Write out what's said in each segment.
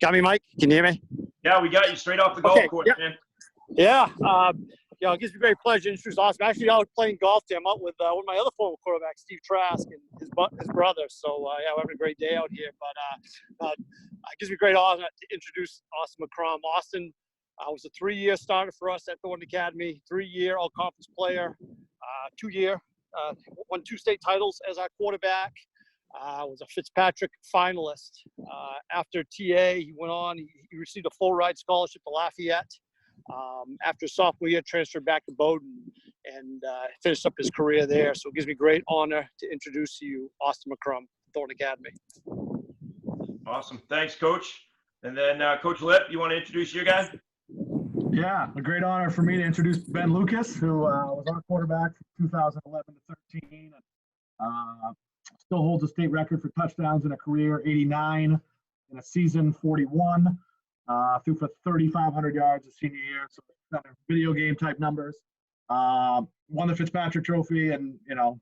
Got me, Mike? Can you hear me? Yeah, we got you straight off the golf course, yeah. man. Yeah. It gives me great pleasure to introduce Austin. I'm actually out playing golf today. I'm out with one of my other former quarterbacks, Steve Trask, and his brother. So, we're having a great day out here. But it gives me great honor to introduce Austin McCrum. Austin was a 3-year starter for us at Thornton Academy, 3-year all-conference player, 2-year, won 2 state titles as our quarterback. Was a Fitzpatrick finalist. After TA, he went on. He received a full-ride scholarship to Lafayette. After sophomore year, transferred back to Bowdoin and finished up his career there. So it gives me great honor to introduce to you Austin McCrum, Thornton Academy. Awesome. Thanks, Coach. And then Coach Lip, you want to introduce your guy? Yeah, a great honor for me to introduce Ben Lucas, who was our quarterback from 2011 to 13. Still holds a state record for touchdowns in a career, 89, in a season, 41. Threw for 3,500 yards his senior year, so kind of video game type numbers. Won the Fitzpatrick Trophy, and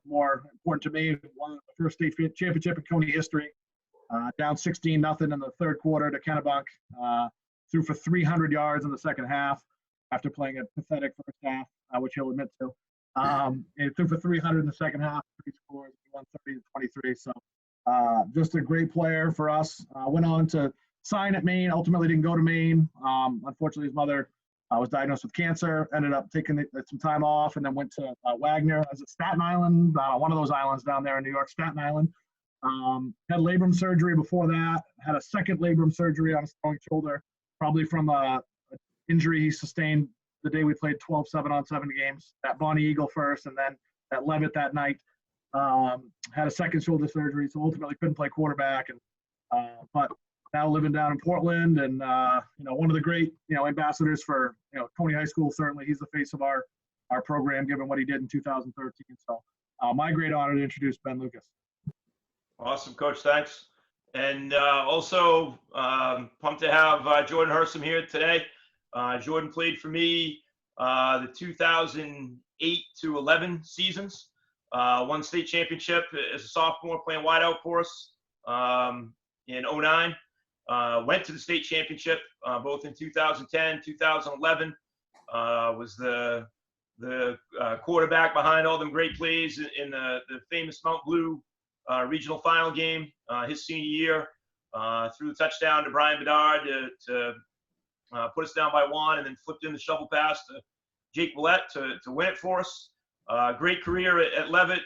more important to me, won the first state championship in Coney history. Down 16-0 in the third quarter to Kennebunk. Threw for 300 yards in the second half after playing a pathetic first half, which he'll admit to. And threw for 300 in the second half, 3 scores, 130 to 23. So just a great player for us. Went on to sign at Maine, ultimately didn't go to Maine. Unfortunately, his mother was diagnosed with cancer, ended up taking some time off, and then went to Wagner as at Staten Island, one of those islands down there in New York, Staten Island. Had labrum surgery before that, had a second labrum surgery on his throwing shoulder, probably from an injury he sustained the day we played 12 7-on-7 games at Bonnie Eagle first, and then at Levitt that night. Had a second shoulder surgery, so ultimately couldn't play quarterback. But now living down in Portland, and one of the great ambassadors for Coney High School. Certainly, he's the face of our program, given what he did in 2013. So, my great honor to introduce Ben Lucas. Awesome, Coach. Thanks. And also pumped to have Jordan Hersom here today. Jordan played for me the 2008 to 11 seasons. Won state championship as a sophomore playing wideout for us in 09. Went to the state championship both in 2010, 2011. Was the quarterback behind all them great plays in the famous Mount Blue regional final game his senior year. Threw the touchdown to Brian Bedard to put us down by 1, and then flipped in the shovel pass to Jake Willett to win it for us. Great career at Levitt,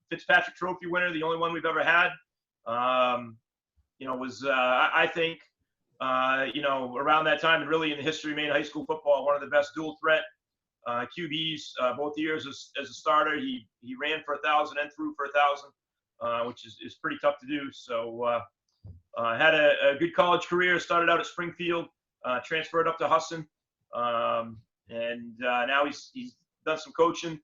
Fitzpatrick Trophy winner, the only one we've ever had. Was I think around that time and really in the history of Maine high school football, one of the best dual threat QBs both years as a starter. He ran for 1,000 and threw for 1,000, which is pretty tough to do. So had a good college career. Started out at Springfield, transferred up to Hersom, and now he's done some coaching.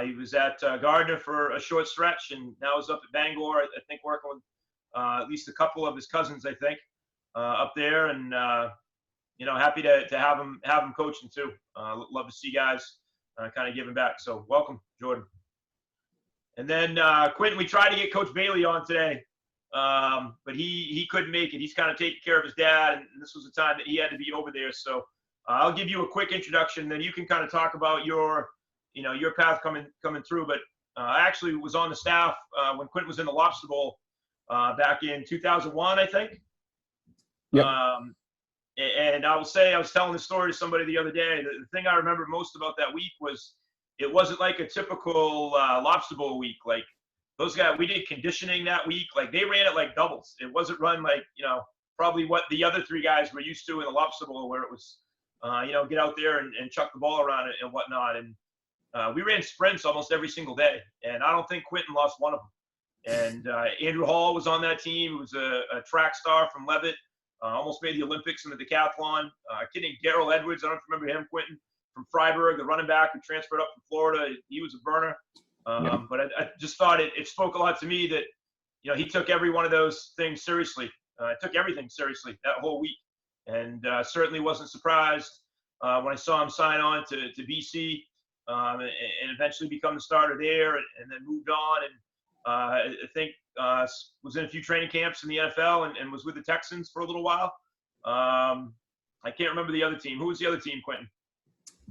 He was at Gardner for a short stretch, and now he's up at Bangor. I think working with at least a couple of his cousins, I think, up there, and happy to have him coaching too. Love to see guys kind of giving back. So welcome, Jordan. And then Quentin, we tried to get Coach Bailey on today, but he couldn't make it. He's kind of taking care of his dad, and this was the time that he had to be over there. So I'll give you a quick introduction, then you can kind of talk about your path coming through. But I actually was on the staff when Quentin was in the Lobster Bowl back in 2001, I think. Yep. And I will say, I was telling the story to somebody the other day. The thing I remember most about that week was it wasn't like a typical Lobster Bowl week. Like those guys, we did conditioning that week. Like they ran it like doubles. It wasn't run like, probably what the other 3 guys were used to in the Lobster Bowl, where it was, get out there and chuck the ball around and whatnot. And we ran sprints almost every single day. And I don't think Quentin lost one of them. And Andrew Hall was on that team. He was a track star from Levitt. Almost made the Olympics in the decathlon. Kidding, Darrell Edwards, I don't remember him, Quentin, from Freiburg, the running back who transferred up from Florida. He was a burner. But I just thought it spoke a lot to me that, he took every one of those things seriously. Took everything seriously that whole week. And certainly wasn't surprised when I saw him sign on to BC and eventually become the starter there and then moved on. And I think was in a few training camps in the NFL and was with the Texans for a little while. I can't remember the other team. Who was the other team, Quentin?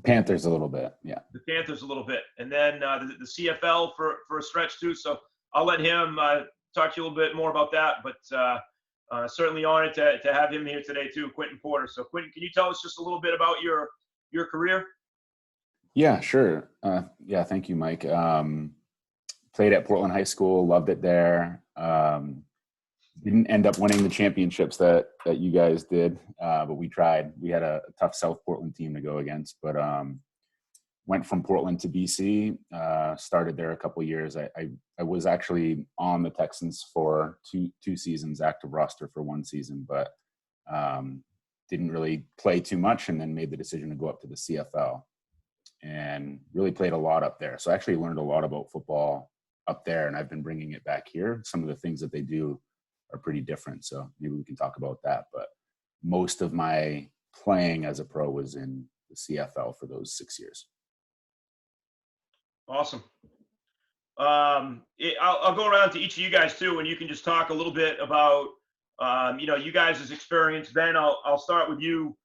Panthers a little bit, yeah. The Panthers a little bit. And then the CFL for a stretch too. So I'll let him talk to you a little bit more about that. But certainly honored to have him here today too, Quinton Porter. So Quinton, can you tell us just a little bit about your career? Yeah, sure. Yeah, thank you, Mike. Played at Portland High School, loved it there. Didn't end up winning the championships that you guys did, but we tried. We had a tough South Portland team to go against, but went from Portland to BC, started there a couple years. I was actually on the Texans for two seasons, active roster for one season, but didn't really play too much, and then made the decision to go up to the CFL and really played a lot up there. So I actually learned a lot about football up there, and I've been bringing it back here. Some of the things that they do are pretty different, so maybe we can talk about that. But most of my playing as a pro was in the CFL for those 6 years. Awesome. I'll go around to each of you guys too, and you can just talk a little bit about you guys' experience. Ben, I'll start with you.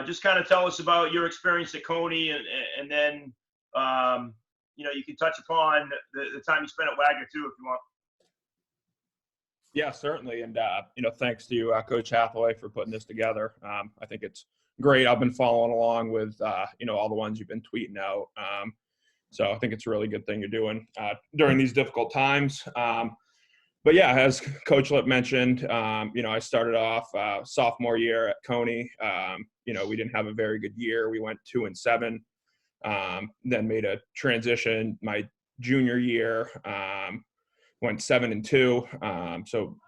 Just kind of tell us about your experience at Coney, and then you can touch upon the time you spent at Wagner too, if you want. Yeah, certainly. And, thanks to Coach Hathaway for putting this together. I think it's great. I've been following along with, all the ones you've been tweeting out. So I think it's a really good thing you're doing during these difficult times. But yeah, as Coach Lip mentioned, I started off sophomore year at Coney. We didn't have a very good year. We went 2-7, then made a transition my junior year, went 7-2. So,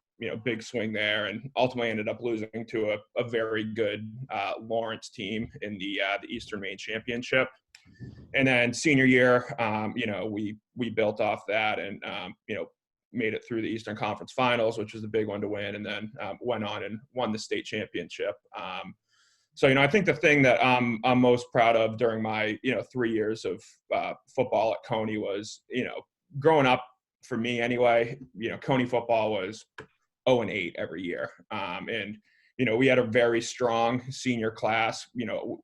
big swing there, and ultimately ended up losing to a very good Lawrence team in the Eastern Maine Championship. And then senior year, we built off that and, made it through the Eastern Conference Finals, which was the big one to win, and then went on and won the state championship. So, I think the thing that I'm most proud of during my, 3 years of football at Coney was, growing up, for me anyway, Coney football was 0-8 every year. And, we had a very strong senior class.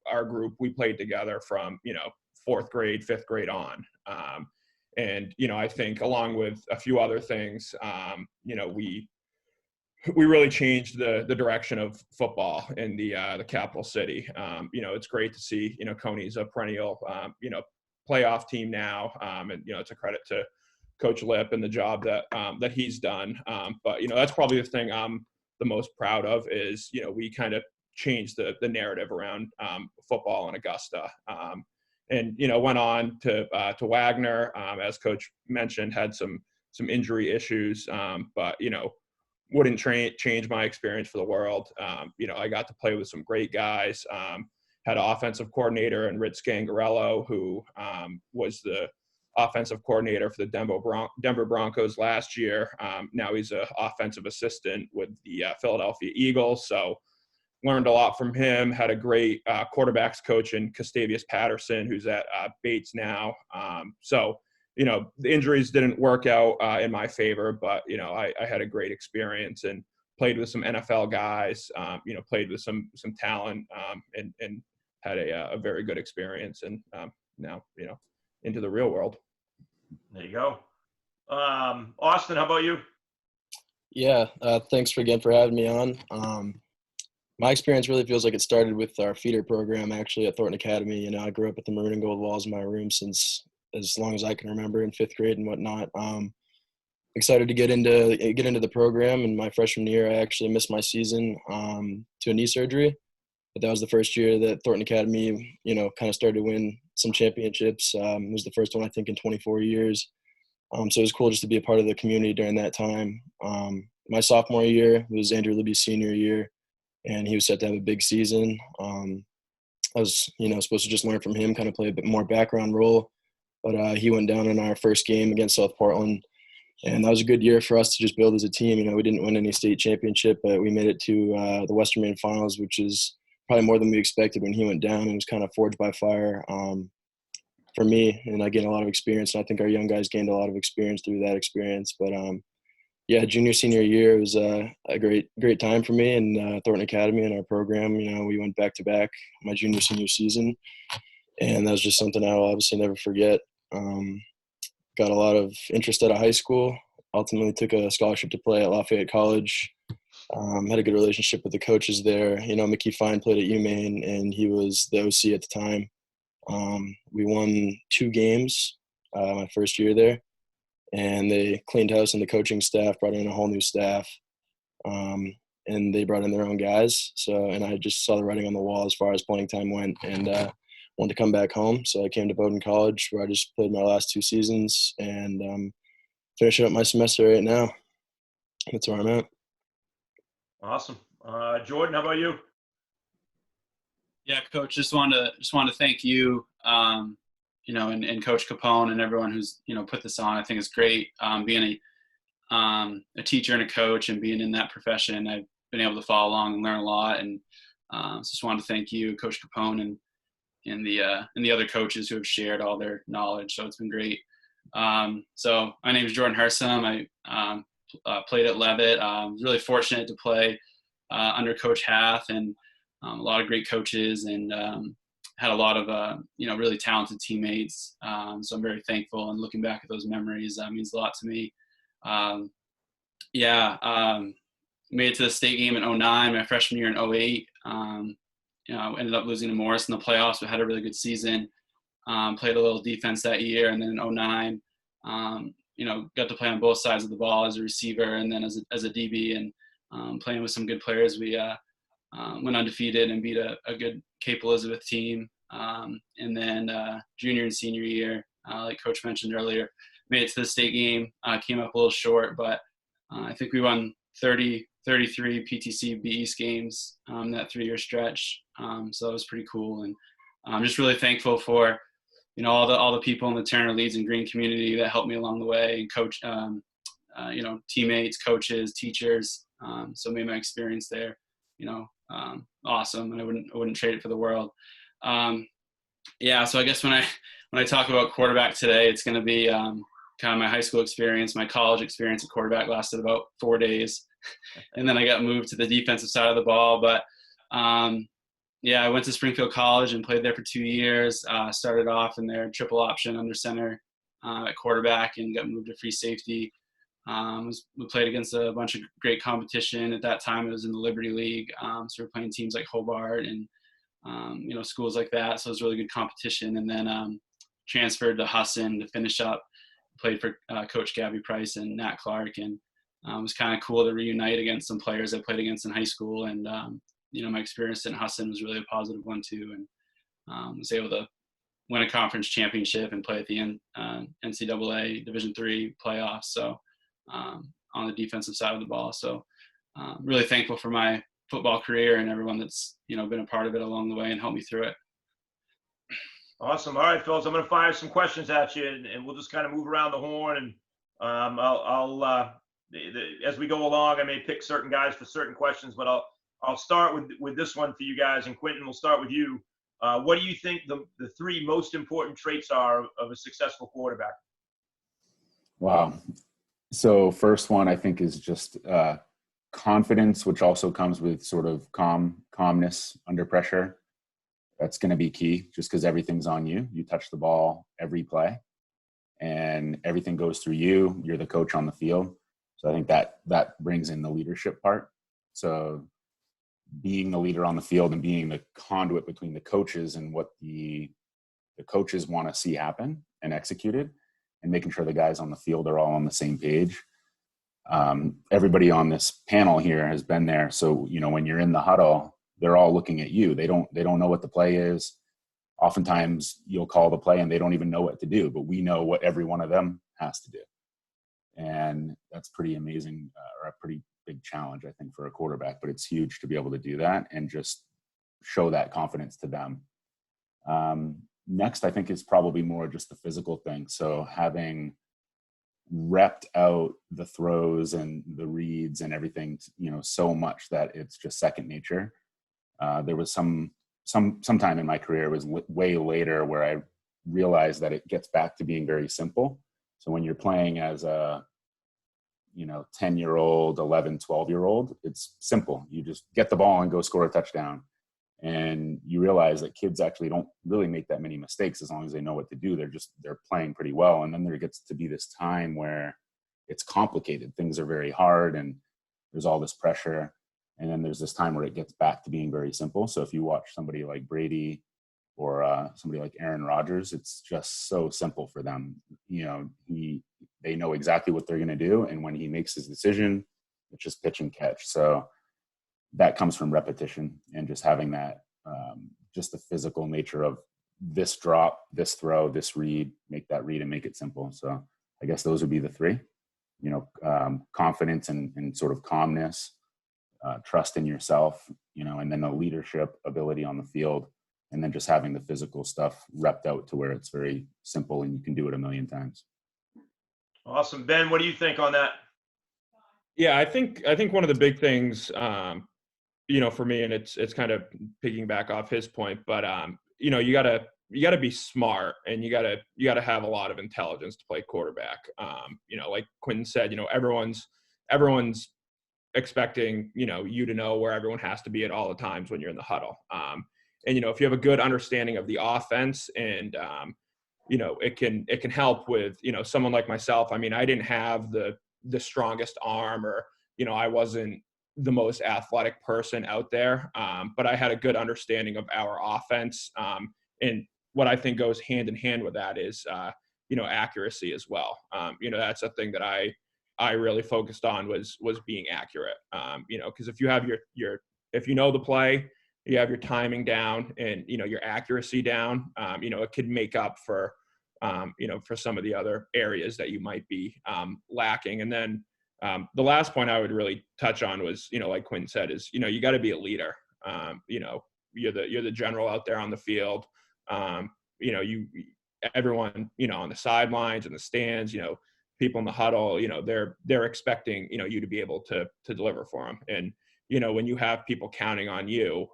Our group, we played together from, 4th grade, 5th grade on. And, I think along with a few other things, we really changed the direction of football in the capital city. It's great to see, Coney's a perennial, playoff team now. And, it's a credit to Coach Lip and the job that he's done. But, that's probably the thing I'm the most proud of is, we kind of changed the narrative around football in Augusta. And, went on to Wagner, as Coach mentioned, had some injury issues, but, wouldn't change my experience for the world. I got to play with some great guys, had an offensive coordinator in Rich Scangarello, who was the offensive coordinator for the Denver Broncos last year. Now he's an offensive assistant with the Philadelphia Eagles. So learned a lot from him, had a great quarterbacks coach in Gustavius Patterson, who's at Bates now. So, the injuries didn't work out in my favor, but, I had a great experience and played with some NFL guys, played with some talent, and had a very good experience. And now, into the real world. There you go. Austin, how about you? Yeah, thanks again for having me on. My experience really feels like it started with our feeder program actually at Thornton Academy. I grew up with the maroon and gold walls in my room since as long as I can remember in 5th grade and whatnot. Excited to get into the program. And my freshman year, I actually missed my season to a knee surgery. But that was the first year that Thornton Academy, kind of started to win some championships. It was the first one, I think, in 24 years. So it was cool just to be a part of the community during that time. My sophomore year was Andrew Libby's senior year, and he was set to have a big season. I was, supposed to just learn from him, kind of play a bit more background role. But he went down in our first game against South Portland. And that was a good year for us to just build as a team. We didn't win any state championship, but we made it to the Western Maine Finals, which is probably more than we expected when he went down. It was kind of forged by fire for me, and I gained a lot of experience. And I think our young guys gained a lot of experience through that experience. But, yeah, junior, senior year, it was a great time for me and Thornton Academy and our program. You know, we went back-to-back my junior, senior season, and that was just something I'll obviously never forget. Got a lot of interest out of high school. Ultimately took a scholarship to play at Lafayette College. Had a good relationship with the coaches there. You know, Mickey Fine played at UMaine, and he was the OC at the time. We won 2 games my first year there, and they cleaned house in the coaching staff, brought in a whole new staff, and they brought in their own guys. So, and I just saw the writing on the wall as far as playing time went, and wanted to come back home. So I came to Bowdoin College, where I just played my last 2 seasons, and finishing up my semester right now. That's where I'm at. Awesome. Jordan, how about you? Yeah, Coach, just want to thank you, you know, and Coach Capone and everyone who's, you know, put this on. I think it's great being a teacher and a coach and being in that profession. I've been able to follow along and learn a lot, and just wanted to thank you, Coach Capone, and the other coaches who have shared all their knowledge. So it's been great. So my name is Jordan Hersom. I played at Levitt. Was really fortunate to play under Coach Hath and a lot of great coaches, and had a lot of you know, really talented teammates. So I'm very thankful, and looking back at those memories means a lot to me. Made it to the state game in 2009, my freshman year in 2008. You know, ended up losing to Morris in the playoffs, but had a really good season. Played a little defense that year, and then in 2009, you know, got to play on both sides of the ball as a receiver and then as a DB, and playing with some good players. We went undefeated and beat a good Cape Elizabeth team. And then junior and senior year, like Coach mentioned earlier, made it to the state game. Came up a little short, but I think we won 33 PTC B East games that 3-year stretch. So that was pretty cool, and I'm just really thankful for, you know, all the people in the Turner Leeds and Green community that helped me along the way, and coach, you know, teammates, coaches, teachers. So made my experience there, you know, awesome, and I wouldn't trade it for the world. Yeah, so I guess when I talk about quarterback today, it's going to be kind of my high school experience. My college experience at quarterback lasted about 4 days, and then I got moved to the defensive side of the ball. But yeah, I went to Springfield College and played there for 2 years. Started off in their triple option under center at quarterback, and got moved to free safety. We played against a bunch of great competition. At that time, it was in the Liberty League. So we were playing teams like Hobart and, you know, schools like that. So it was really good competition. And then transferred to Husson to finish up. Played for Coach Gabby Price and Nat Clark. And it was kind of cool to reunite against some players I played against in high school. And, you know, my experience in Husson was really a positive one too. And was able to win a conference championship and play at the NCAA Division III playoffs. So on the defensive side of the ball. So really thankful for my football career and everyone that's, you know, been a part of it along the way and helped me through it. Awesome. All right, fellas, I'm going to fire some questions at you, and we'll just kind of move around the horn. And I'll as we go along, I may pick certain guys for certain questions, but I'll start with this one for you guys. And Quentin, we'll start with you. What do you think the 3 most important traits are of a successful quarterback? Wow. So first one I think is just confidence, which also comes with sort of calmness under pressure. That's going to be key, just because everything's on you. You touch the ball every play, and everything goes through you. You're the coach on the field. So I think that brings in the leadership part. So being the leader on the field and being the conduit between the coaches and what the coaches want to see happen and executed, and making sure the guys on the field are all on the same page. Everybody on this panel here has been there. So, you know, when you're in the huddle, they're all looking at you. They don't know what the play is. Oftentimes you'll call the play and they don't even know what to do, but we know what every one of them has to do. And that's pretty amazing, or a pretty big challenge, I think, for a quarterback, but it's huge to be able to do that and just show that confidence to them. Next, I think, is probably more just the physical thing. So having repped out the throws and the reads and everything, you know, so much that it's just second nature. There was some time in my career, it was way later, where I realized that it gets back to being very simple. So when you're playing as a 10-year-old, 11, 12-year-old. It's simple. You just get the ball and go score a touchdown. And you realize that kids actually don't really make that many mistakes as long as they know what to do. They're playing pretty well. And then there gets to be this time where it's complicated. Things are very hard and there's all this pressure. And then there's this time where it gets back to being very simple. So if you watch somebody like Brady or somebody like Aaron Rodgers, it's just so simple for them. They know exactly what they're going to do. And when he makes his decision, it's just pitch and catch. So that comes from repetition and just having that, just the physical nature of this drop, this throw, this read, make that read and make it simple. So I guess those would be the three, confidence and sort of calmness, trust in yourself, and then the leadership ability on the field, and then just having the physical stuff repped out to where it's very simple and you can do it a million times. Awesome. Ben, what do you think on that? Yeah, I think one of the big things, for me, and it's kind of piggyback off his point, but you gotta be smart and you gotta have a lot of intelligence to play quarterback. Like Quinton said, everyone's expecting you to know where everyone has to be at all the times when you're in the huddle. And if you have a good understanding of the offense and it can help with someone like myself. I mean, I didn't have the strongest arm, or I wasn't the most athletic person out there, but I had a good understanding of our offense, and what I think goes hand in hand with that is accuracy as well. That's a thing that I really focused on was being accurate, because if you have if you know the play, you have your timing down and your accuracy down, it could make up for for some of the other areas that you might be lacking. And then the last point I would really touch on was, like Quinn said, is, you got to be a leader. You're the general out there on the field. Everyone, on the sidelines and the stands, people in the huddle, they're expecting, you to be able to deliver for them. And, when you have people counting on you,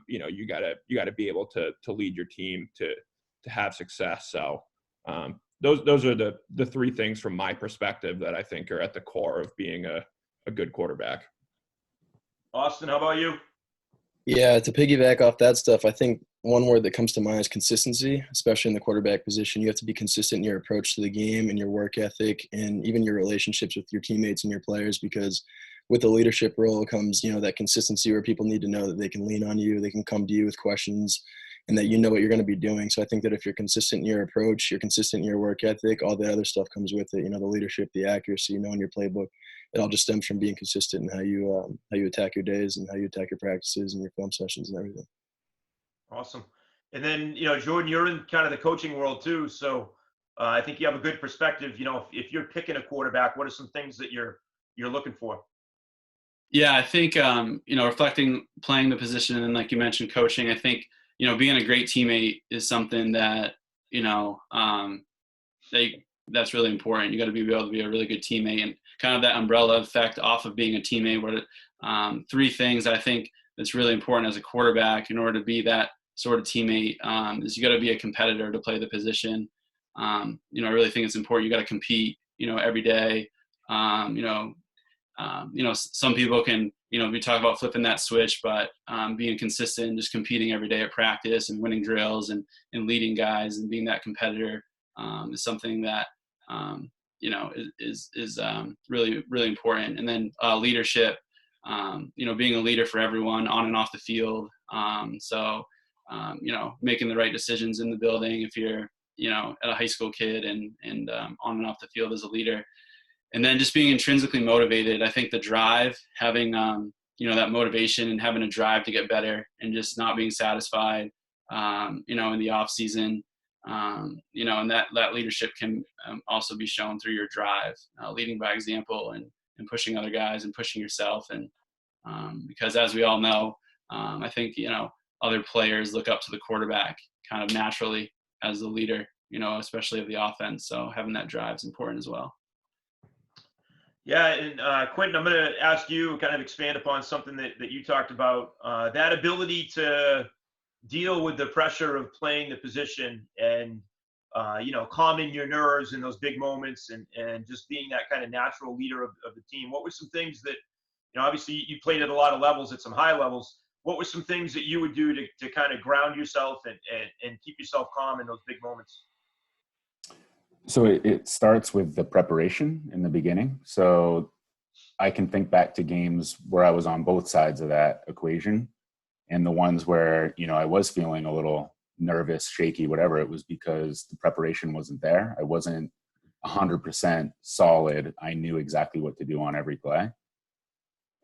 you gotta be able to lead your team to have success. So those are the three things from my perspective that I think are at the core of being a good quarterback. Austin, how about you? Yeah, to piggyback off that stuff, I think one word that comes to mind is consistency, especially in the quarterback position. You have to be consistent in your approach to the game and your work ethic and even your relationships with your teammates and your players, because with the leadership role comes, that consistency where people need to know that they can lean on you, they can come to you with questions, and that what you're going to be doing. So I think that if you're consistent in your approach, you're consistent in your work ethic, all the other stuff comes with it, the leadership, the accuracy, knowing your playbook. It all just stems from being consistent in how you attack your days and how you attack your practices and your film sessions and everything. Awesome. And then, Jordan, you're in kind of the coaching world too. So I think you have a good perspective. If you're picking a quarterback, what are some things that you're looking for? Yeah, I think, reflecting, playing the position, and like you mentioned, coaching, I think, being a great teammate is something that, that's really important. You got to be able to be a really good teammate, and kind of that umbrella effect off of being a teammate, where three things I think that's really important as a quarterback in order to be that sort of teammate is you got to be a competitor to play the position. I really think it's important. You got to compete, every day. Some people can, we talk about flipping that switch, but being consistent, just competing every day at practice and winning drills and leading guys and being that competitor is something that, is really, really important. And then leadership, being a leader for everyone on and off the field. Making the right decisions in the building if you're, at a high school kid and on and off the field as a leader. And then just being intrinsically motivated. I think the drive, having, that motivation and having a drive to get better and just not being satisfied, in the off season, and that leadership can also be shown through your drive, leading by example and pushing other guys and pushing yourself. And because as we all know, I think, other players look up to the quarterback kind of naturally as the leader, especially of the offense. So having that drive is important as well. Yeah, and Quentin, I'm going to ask you kind of expand upon something that you talked about, that ability to deal with the pressure of playing the position and, calming your nerves in those big moments and just being that kind of natural leader of the team. What were some things that, obviously you played at a lot of levels, at some high levels. What were some things that you would do to kind of ground yourself and keep yourself calm in those big moments? So it starts with the preparation in the beginning. So I can think back to games where I was on both sides of that equation, and the ones where, I was feeling a little nervous, shaky, whatever, it was because the preparation wasn't there. I wasn't 100% solid. I knew exactly what to do on every play.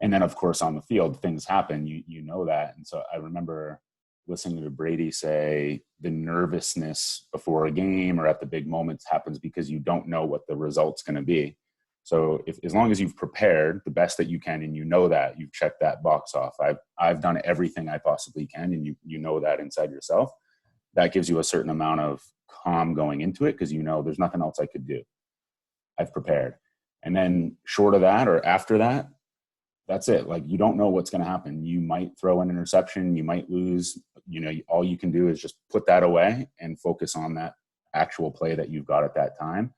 And then, of course, on the field, things happen. You know that. And so I remember listening to Brady say the nervousness before a game or at the big moments happens because you don't know what the result's going to be. So as long as you've prepared the best that you can, and that you've checked that box off, I've done everything I possibly can, and you know that inside yourself, that gives you a certain amount of calm going into it because there's nothing else I could do. I've prepared. And then short of that or after that, that's it. Like, you don't know what's going to happen. You might throw an interception, you might lose. All you can do is just put that away and focus on that actual play that you've got at that time.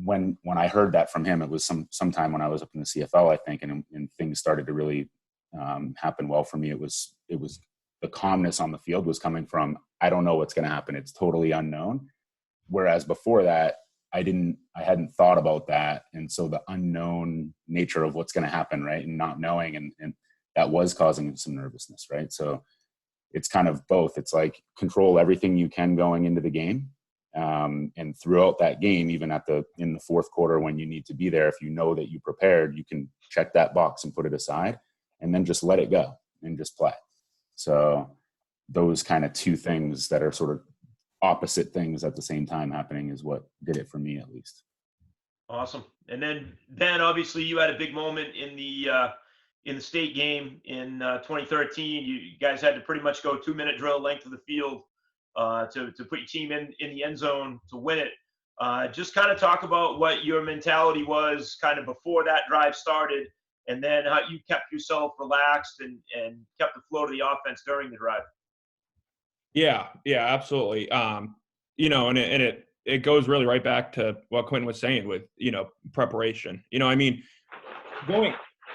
When I heard that from him, it was sometime when I was up in the CFL, I think, and things started to really happen well for me. It was the calmness on the field was coming from, I don't know what's going to happen. It's totally unknown. Whereas before that, I hadn't thought about that. And so the unknown nature of what's going to happen, right, and not knowing, and that was causing some nervousness, right? So it's kind of both. It's like control everything you can going into the game. And throughout that game, even in the fourth quarter when you need to be there, if you know that you prepared, you can check that box and put it aside and then just let it go and just play. So those kind of two things that are sort of opposite things at the same time happening is what did it for me, at least. Awesome. And then Ben, obviously you had a big moment in the state game in 2013. You guys had to pretty much go 2-minute drill length of the field to put your team in the end zone to win it. Just kind of talk about what your mentality was kind of before that drive started, and then how you kept yourself relaxed and kept the flow of the offense during the drive. Yeah, absolutely. And it goes really right back to what Quentin was saying with, preparation.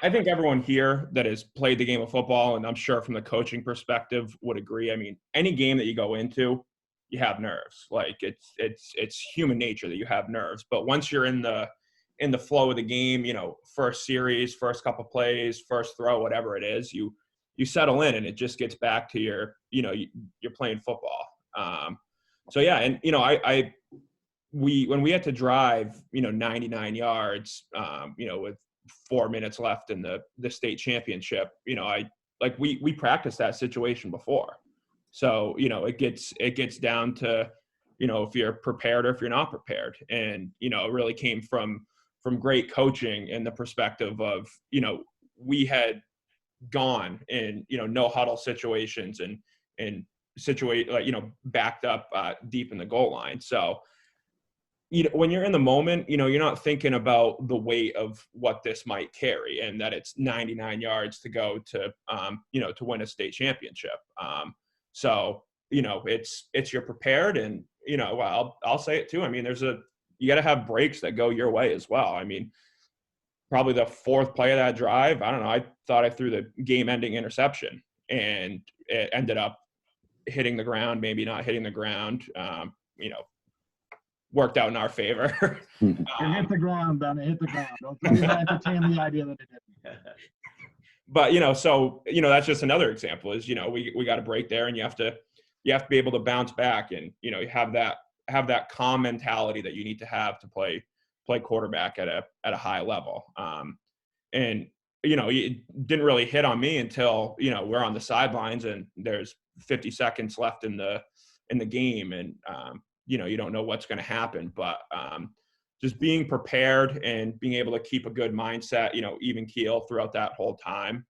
I think everyone here that has played the game of football, and I'm sure from the coaching perspective would agree. I mean, any game that you go into, you have nerves. Like it's human nature that you have nerves. But once you're in the flow of the game, first series, first couple plays, first throw, whatever it is, you settle in, and it just gets back to you're playing football. So yeah, and when we had to drive, 99 yards, with 4 minutes left in the state championship, we practiced that situation before. So, it gets down to, if you're prepared or if you're not prepared. And, it really came from great coaching and the perspective of, we had gone in, no huddle situations and backed up deep in the goal line. So, when you're in the moment, you're not thinking about the weight of what this might carry and that it's 99 yards to go to win a state championship. So, you're prepared, and, I'll say it too. I mean, you got to have breaks that go your way as well. I mean, probably the fourth play of that drive, I don't know, I thought I threw the game-ending interception, and it ended up hitting the ground, maybe not hitting the ground, worked out in our favor. It hit the ground, Ben. It hit the ground. Don't even entertain the idea that it didn't. But, so, that's just another example is, we got a break there, and you have to be able to bounce back, and, you have that calm mentality that you need to have to play quarterback at a high level. And, it didn't really hit on me until, we're on the sidelines and there's 50 seconds left in the game. And, you don't know what's going to happen, but just being prepared and being able to keep a good mindset, even keel throughout that whole time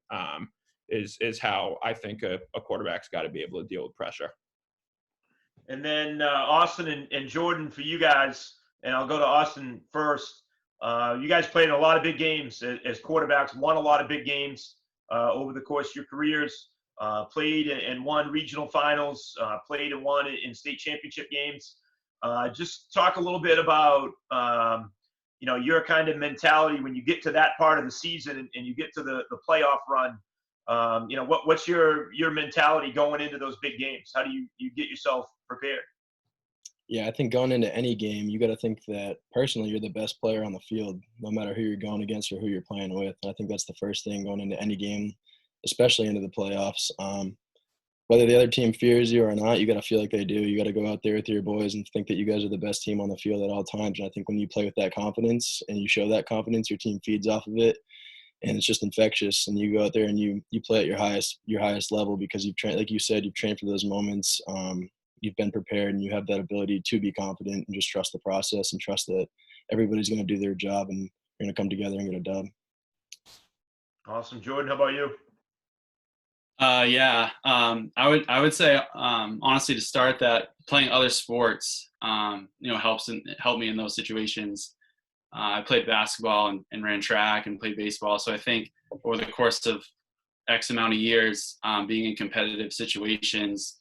is how I think a quarterback's got to be able to deal with pressure. And then Austin and Jordan, for you guys, and I'll go to Austin first. You guys played in a lot of big games as quarterbacks, won a lot of big games over the course of your careers, played and won regional finals, played and won in state championship games. Just talk a little bit about, your kind of mentality when you get to that part of the season and you get to the playoff run. What's your mentality going into those big games? How do you get yourself prepared? Yeah, I think going into any game, you got to think that personally you're the best player on the field, no matter who you're going against or who you're playing with. And I think that's the first thing going into any game, especially into the playoffs. Whether the other team fears you or not, you got to feel like they do. You got to go out there with your boys and think that you guys are the best team on the field at all times. And I think when you play with that confidence and you show that confidence, your team feeds off of it, and it's just infectious. And you go out there and you play at your highest level because you've trained, like you said, you've trained for those moments. You've been prepared and you have that ability to be confident and just trust the process and trust that everybody's going to do their job and you're going to come together and get a dub. Awesome. Jordan, how about you? I would say honestly, to start, that playing other sports helped me in those situations. I played basketball and ran track and played baseball, so I think over the course of X amount of years, being in competitive situations,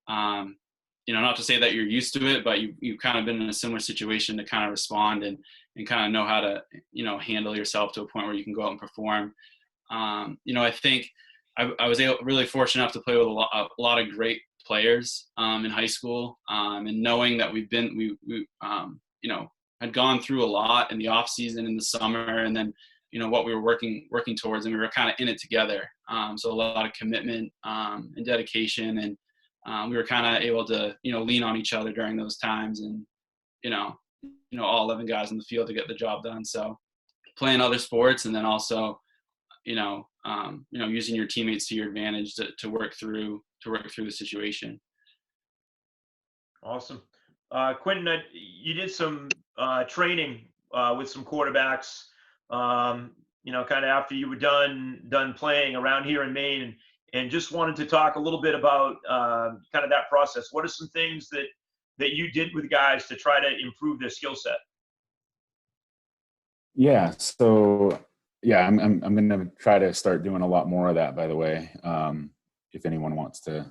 not to say that you're used to it, but you've kind of been in a similar situation to kind of respond and kind of know how to handle yourself to a point where you can go out and perform. I think I was really fortunate enough to play with a lot of great players in high school, and knowing that we had gone through a lot in the off season in the summer, and then what we were working towards, and we were kind of in it together. So a lot of commitment and dedication, and we were kind of able to lean on each other during those times, and all 11 guys in the field to get the job done. So playing other sports, and then also using your teammates to your advantage to work through the situation. Awesome. Quentin, you did some training with some quarterbacks, kind of after you were done playing around here in Maine, and just wanted to talk a little bit about kind of that process. What are some things that you did with guys to try to improve their skill set? Yeah. So yeah, I'm going to try to start doing a lot more of that, by the way. If anyone wants to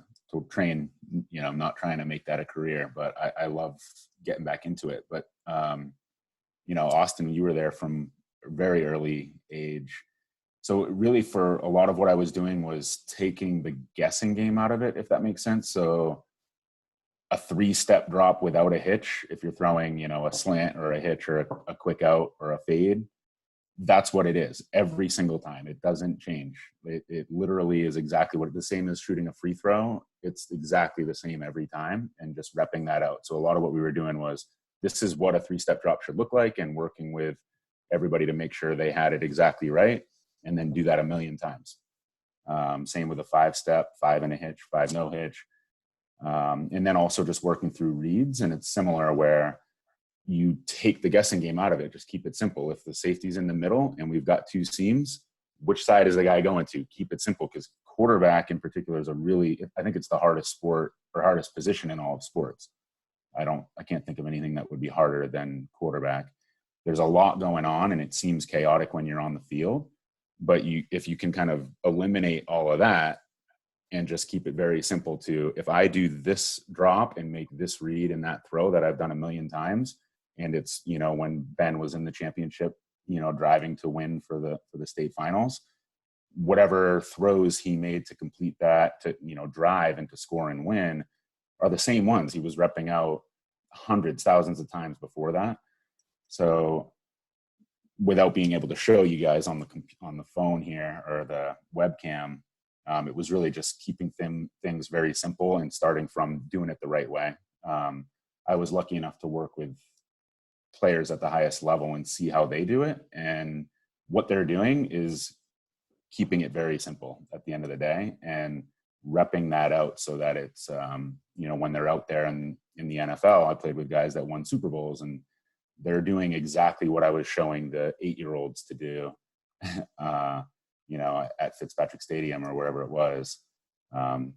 train, I'm not trying to make that a career, but I love getting back into it. But, Austin, you were there from a very early age. So really for a lot of what I was doing was taking the guessing game out of it, if that makes sense. So a 3-step drop without a hitch, if you're throwing, a slant or a hitch or a quick out or a fade, that's what it is every single time. It doesn't change. It literally is exactly the same as shooting a free throw. It's exactly the same every time, and just repping that out. So a lot of what we were doing was, this is what a 3-step drop should look like, and working with everybody to make sure they had it exactly right, and then do that a million times. Same with a 5-step, 5 and a hitch, 5 no hitch. And then also just working through reads. And it's similar where you take the guessing game out of it. Just keep it simple. If the safety's in the middle and we've got 2 seams, which side is the guy going to? Keep it simple, because quarterback in particular is I think it's the hardest sport or hardest position in all of sports. I can't think of anything that would be harder than quarterback. There's a lot going on and it seems chaotic when you're on the field, but if you can kind of eliminate all of that and just keep it very simple to, if I do this drop and make this read and that throw that I've done a million times, and it's, when Ben was in the championship, driving to win for the state finals, whatever throws he made to complete that, to, drive and to score and win, are the same ones he was repping out hundreds, thousands of times before that. So without being able to show you guys on the phone here or the webcam, it was really just keeping things very simple and starting from doing it the right way. I was lucky enough to work with players at the highest level and see how they do it. And what they're doing is keeping it very simple at the end of the day, and repping that out so that it's, when they're out there in the NFL, I played with guys that won Super Bowls, and they're doing exactly what I was showing the 8-year-olds to do, at Fitzpatrick Stadium or wherever it was.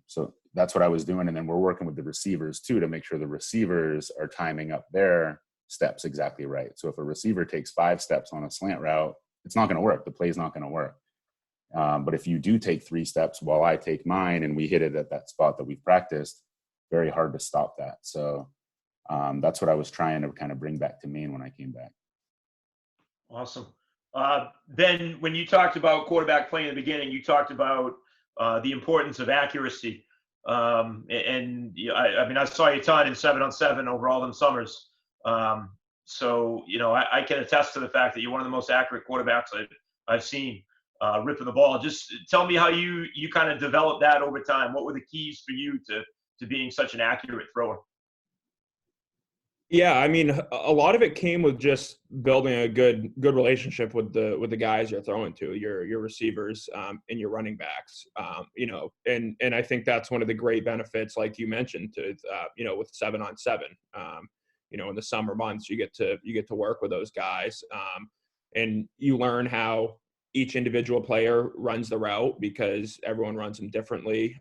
So that's what I was doing. And then we're working with the receivers too, to make sure the receivers are timing up their steps exactly right. So if a receiver takes 5 steps on a slant route, it's not going to work. The play's not going to work. But if you do take 3 steps while I take mine and we hit it at that spot that we've practiced, very hard to stop that. So that's what I was trying to kind of bring back to Maine when I came back. Awesome. Ben, when you talked about quarterback play in the beginning, you talked about the importance of accuracy. And I mean, I saw you a ton in 7-on-7 over all them summers. So, I can attest to the fact that you're one of the most accurate quarterbacks I've seen ripping the ball. Just tell me how you kind of developed that over time. What were the keys for you to being such an accurate thrower? Yeah, I mean, a lot of it came with just building a good relationship with the guys you're throwing to, your receivers, and your running backs. And I think that's one of the great benefits, like you mentioned, to with 7-on-7. In the summer months, you get to work with those guys, and you learn how each individual player runs the route because everyone runs them differently.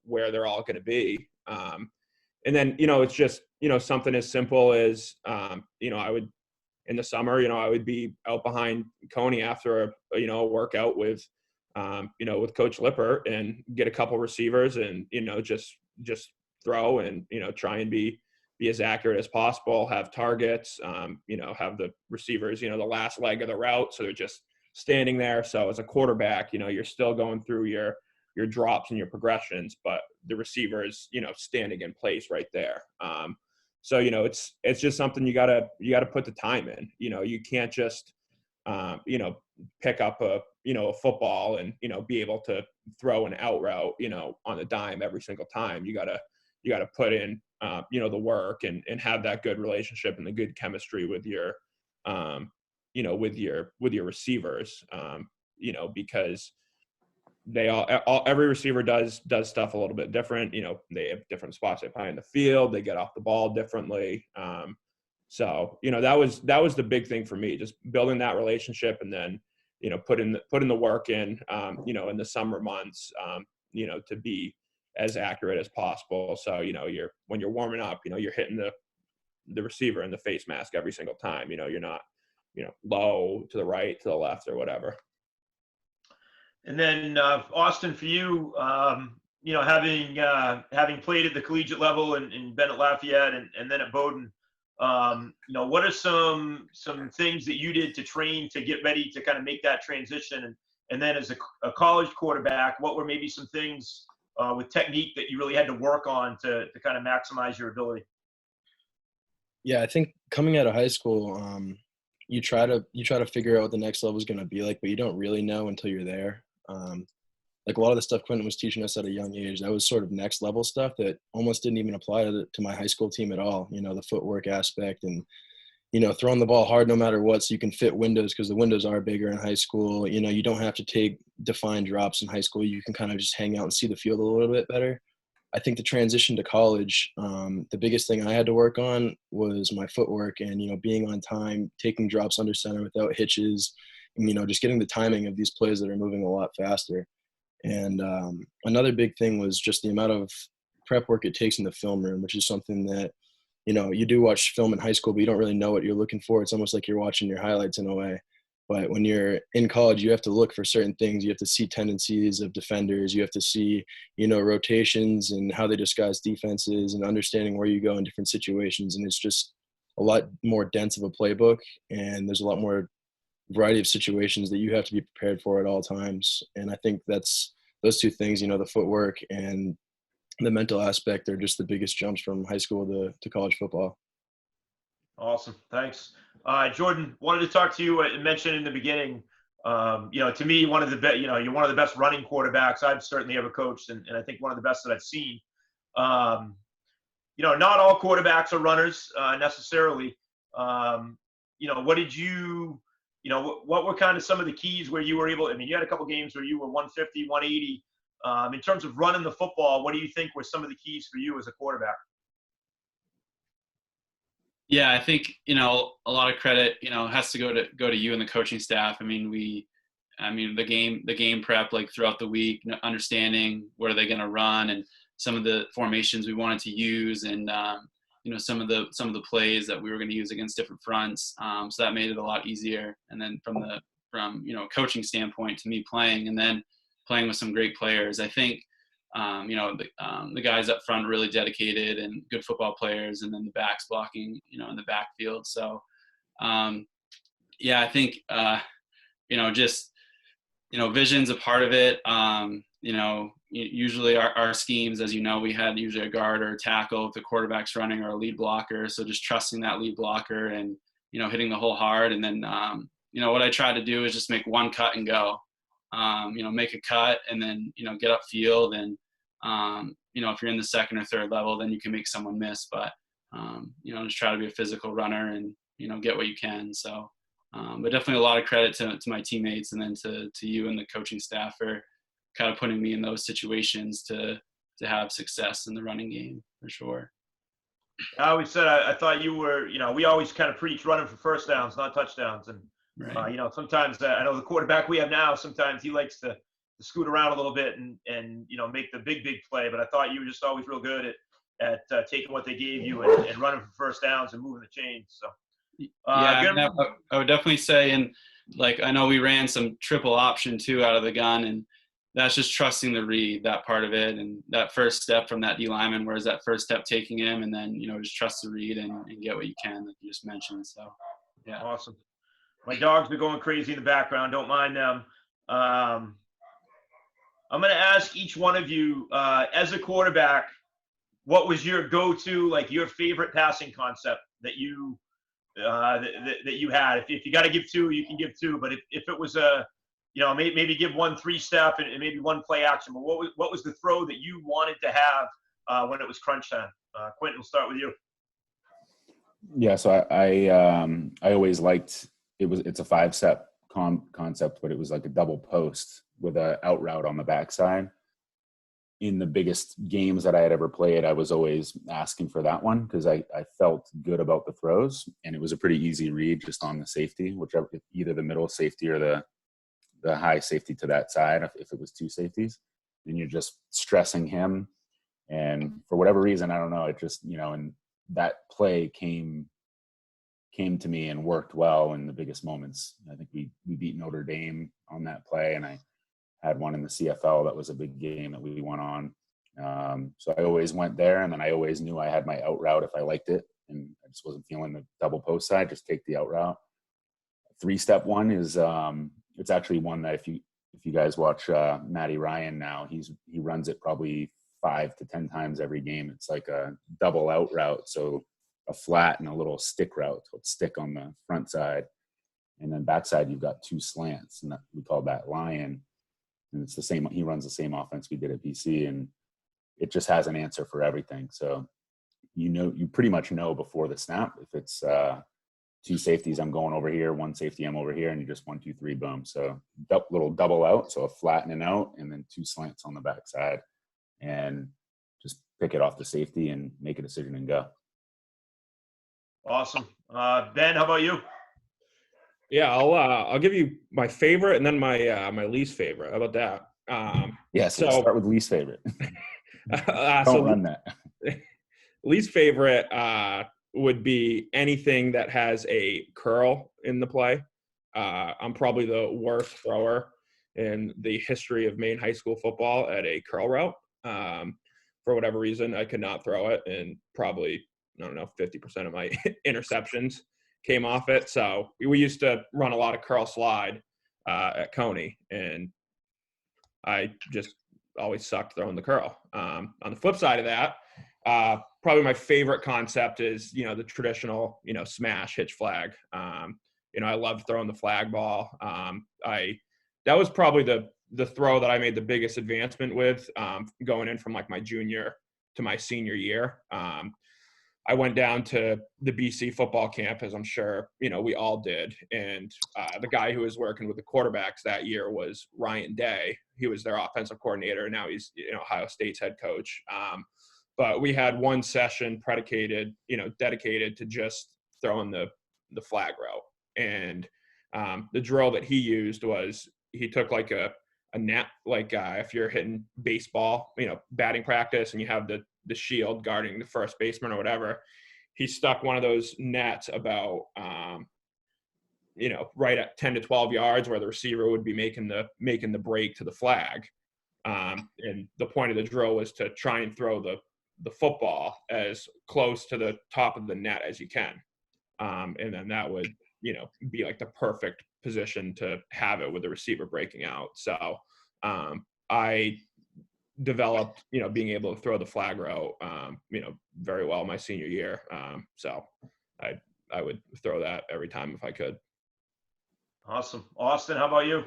Where they're all going to be. And then, it's just, something as simple as, I would, in the summer, I would be out behind Coney after a workout with Coach Lipper and get a couple receivers and, just throw and, try and be as accurate as possible, have targets, have the receivers, the last leg of the route. So they're just standing there. So as a quarterback, you're still going through your drops and your progressions, but the receiver is, standing in place right there. So, it's just something you gotta put the time in. You can't just, pick up a football and, be able to throw an out route, on a dime every single time. You gotta put in, the work and have that good relationship and the good chemistry with your, with your receivers, because every receiver does stuff a little bit different. They have different spots they play in the field. They get off the ball differently. So that was the big thing for me, just building that relationship and then, putting the work in, in the summer months, to be as accurate as possible. So, when you're warming up, you're hitting the receiver in the face mask every single time. You're not, low to the right, to the left or whatever. And then Austin, for you, having played at the collegiate level in Bennett Lafayette and then at Bowdoin, what are some things that you did to train to get ready to kind of make that transition? And then as a college quarterback, what were maybe some things with technique that you really had to work on to kind of maximize your ability? Yeah, I think coming out of high school, you try to figure out what the next level is going to be like, but you don't really know until you're there. Like a lot of the stuff Quentin was teaching us at a young age, that was sort of next level stuff that almost didn't even apply to my high school team at all. The footwork aspect and, throwing the ball hard no matter what, so you can fit windows because the windows are bigger in high school. You don't have to take defined drops in high school. You can kind of just hang out and see the field a little bit better. I think the transition to college, the biggest thing I had to work on was my footwork and, being on time, taking drops under center without hitches, and, just getting the timing of these plays that are moving a lot faster. And another big thing was just the amount of prep work it takes in the film room, which is something that, you do watch film in high school, but you don't really know what you're looking for. It's almost like you're watching your highlights in a way. But when you're in college, you have to look for certain things. You have to see tendencies of defenders. You have to see, rotations and how they disguise defenses and understanding where you go in different situations. And it's just a lot more dense of a playbook. And there's a lot more variety of situations that you have to be prepared for at all times. And I think that's those two things, the footwork and the mental aspect are just the biggest jumps from high school to college football. Awesome. Thanks. Jordan, wanted to talk to you. I mentioned in the beginning, to me, you're one of the best running quarterbacks I've certainly ever coached, and I think one of the best that I've seen. Not all quarterbacks are runners necessarily. What did you, what were kind of some of the keys where you were able, you had a couple games where you were 150, 180. In terms of running the football, what do you think were some of the keys for you as a quarterback? Yeah, I think, a lot of credit, has to go to you and the coaching staff. The game prep, like throughout the week, understanding what are they going to run and some of the formations we wanted to use and, some of the plays that we were going to use against different fronts. So that made it a lot easier. And then from coaching standpoint to me playing and then playing with some great players, I think the guys up front really dedicated and good football players, and then the backs blocking, in the backfield. So, I think, vision's a part of it. Usually our schemes, as we had usually a guard or a tackle if the quarterback's running, or a lead blocker. So just trusting that lead blocker and, hitting the hole hard. And then, what I try to do is just make one cut and go. Make a cut and then, get upfield. And, if you're in the second or third level, then you can make someone miss. But, just try to be a physical runner and, get what you can. So, but definitely a lot of credit to my teammates, and then to you and the coaching staff for kind of putting me in those situations to have success in the running game, for sure. I always said I thought you were, we always kind of preach running for first downs, not touchdowns. And, Right. Sometimes I know the quarterback we have now, sometimes he likes to scoot around a little bit and make the big play. But I thought you were just always real good at taking what they gave you and running for first downs and moving the chains. So. I would definitely say, and I know we ran some triple option too out of the gun, and that's just trusting the read, that part of it, and that first step from that D lineman, whereas that first step taking him, and then just trust the read and get what you can, like you just mentioned. So yeah, awesome. My dogs are going crazy in the background. Don't mind them. I'm going to ask each one of you, as a quarterback, what was your go-to, your favorite passing concept that you that you had? If you got to give two, you can give two. But if it was maybe give one 3-step and maybe one play action. But what was the throw that you wanted to have when it was crunch time? Quentin, we'll start with you. Yeah, so I always liked it's a 5-step concept, but it was like a double post with a out route on the backside. In the biggest games that I had ever played, I was always asking for that one because I felt good about the throws, and it was a pretty easy read just on the safety, whichever, either the middle safety or the high safety to that side. If it was two safeties, then you're just stressing him, and for whatever reason, I don't know, it just and that play came to me and worked well in the biggest moments. I think we beat Notre Dame on that play, and I had one in the CFL that was a big game that we won on. So I always went there, and then I always knew I had my out route if I liked it, and I just wasn't feeling the double post side, just take the out route. 3-step one is it's actually one that if you guys watch Matty Ryan now, he runs it probably 5 to 10 times every game. It's like a double out route, so a flat and a little stick route. So it's stick on the front side, and then backside you've got 2 slants, and we call that lion. And it's the same. He runs the same offense we did at BC, and it just has an answer for everything. So you pretty much know before the snap if it's 2 safeties, I'm going over here, 1 safety, I'm over here, and you just 1, 2, 3, boom. So little double out, so a flat and an out, and then 2 slants on the backside, and just pick it off the safety and make a decision and go. Awesome. Ben, how about you? Yeah, I'll give you my favorite and then my least favorite. How about that? So we'll start with least favorite. Don't run that. Least favorite would be anything that has a curl in the play. I'm probably the worst thrower in the history of Maine high school football at a curl route. For whatever reason, I could not throw it, and probably, 50% of my interceptions came off it. So we used to run a lot of curl slide at Coney, and I just always sucked throwing the curl. On the flip side of that, probably my favorite concept is, the traditional, smash hitch flag. I loved throwing the flag ball. That was probably the throw that I made the biggest advancement with, going in from my junior to my senior year. I went down to the BC football camp, as I'm sure, we all did. And the guy who was working with the quarterbacks that year was Ryan Day. He was their offensive coordinator. And now he's, Ohio State's head coach. But we had one session dedicated to just throwing the flag route. And the drill that he used was he took a net, if you're hitting baseball, batting practice, and you have the shield guarding the first baseman or whatever, he stuck one of those nets about, right at 10 to 12 yards where the receiver would be making the break to the flag. And the point of the drill was to try and throw the football as close to the top of the net as you can. And then that would, be like the perfect position to have it with the receiver breaking out. So I developed, being able to throw the flag route, very well my senior year. So I would throw that every time if I could. Awesome. Austin, how about you?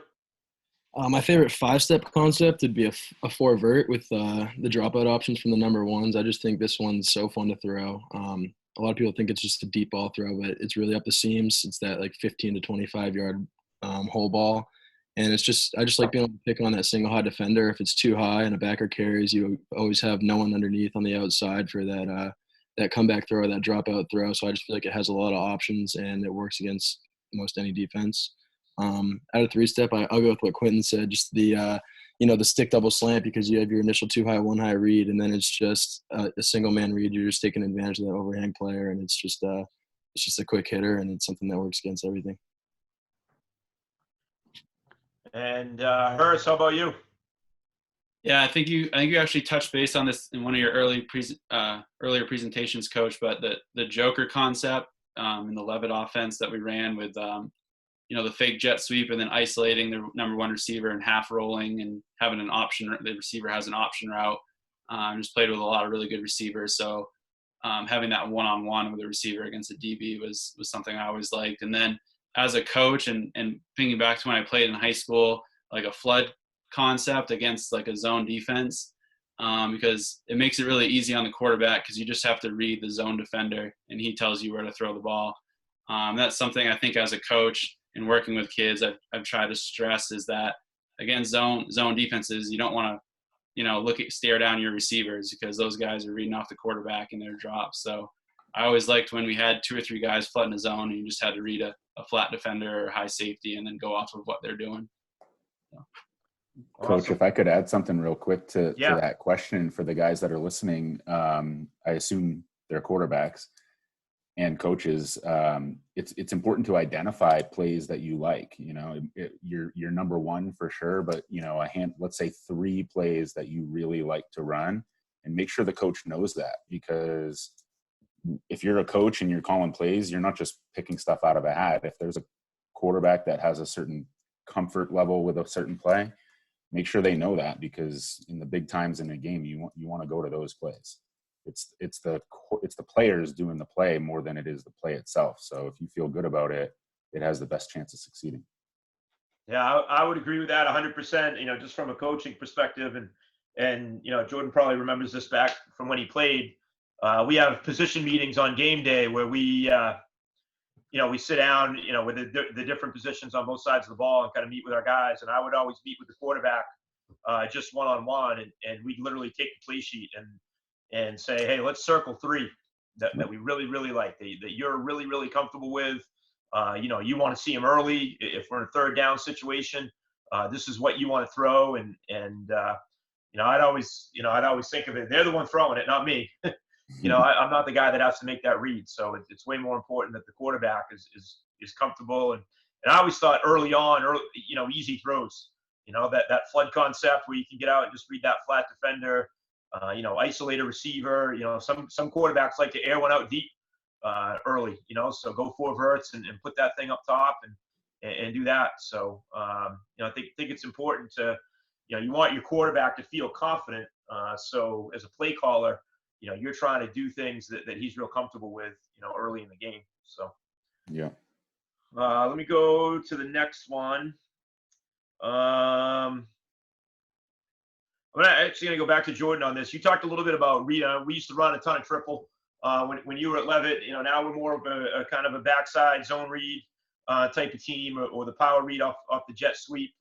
My favorite 5-step concept would be a 4 vert with the dropout options from the number ones. I just think this one's so fun to throw. A lot of people think it's just a deep ball throw, but it's really up the seams. It's that like 15 to 25 yard hole ball. And I just like being able to pick on that single high defender. If it's too high and a backer carries, you always have no one underneath on the outside for that comeback throw, that dropout throw. So I just feel like it has a lot of options and it works against most any defense. Out of 3-step, I'll go with what Quentin said, just the stick double slant, because you have your initial 2 high, 1 high read, and then it's just a single man read. You're just taking advantage of that overhang player, and it's just a quick hitter, and it's something that works against everything. And Hersom, how about you? Yeah, I think you actually touched base on this in one of your earlier presentations, Coach. But the Joker concept in the Levitt offense that we ran with the fake jet sweep and then isolating the number 1 receiver and half rolling and having an option. The receiver has an option route. Just played with a lot of really good receivers. So having that one-on-one with the receiver against a DB was something I always liked. And then as a coach and thinking back to when I played in high school, like a flood concept against like a zone defense, because it makes it really easy on the quarterback because you just have to read the zone defender and he tells you where to throw the ball. That's something I think as a coach and working with kids, I've tried to stress is that against zone defenses, you don't want to, stare down your receivers because those guys are reading off the quarterback in their drops. So I always liked when we had 2 or 3 guys flooding a zone and you just had to read a flat defender or high safety and then go off of what they're doing. So. Coach, Awesome. if I could add something real quick to that question for the guys that are listening, I assume they're quarterbacks and coaches. It's important to identify plays that you like. You're number 1 for sure, but let's say 3 plays that you really like to run, and make sure the coach knows that, because if you're a coach and you're calling plays, you're not just picking stuff out of a hat. If there's a quarterback that has a certain comfort level with a certain play, make sure they know that, because in the big times in a game, you want to go to those plays. It's the players doing the play more than it is the play itself. So if you feel good about it, it has the best chance of succeeding. Yeah, I would agree with that 100%. Just from a coaching perspective, and Jordan probably remembers this back from when he played. We have position meetings on game day where we sit down, with the different positions on both sides of the ball and kind of meet with our guys. And I would always meet with the quarterback just one-on-one, and we'd literally take the play sheet and say, hey, let's circle 3 that we really, really like, that you're really, really comfortable with. You want to see them early. If we're in a 3rd down situation, this is what you want to throw. And I'd always think of it, they're the one throwing it, not me. I'm not the guy that has to make that read. So it's way more important that the quarterback is comfortable. And I always thought early on, easy throws, that flood concept where you can get out and just read that flat defender, isolate a receiver. Some quarterbacks like to air one out deep early, so go 4 verts and put that thing up top and do that. So, I think it's important to, you want your quarterback to feel confident. So as a play caller, you're trying to do things that he's real comfortable with, early in the game. So, yeah. Let me go to the next one. I'm actually going to go back to Jordan on this. You talked a little bit about we used to run a ton of triple when you were at Levitt. Now we're more of a kind of a backside zone read type of team, or the power read off the jet sweep.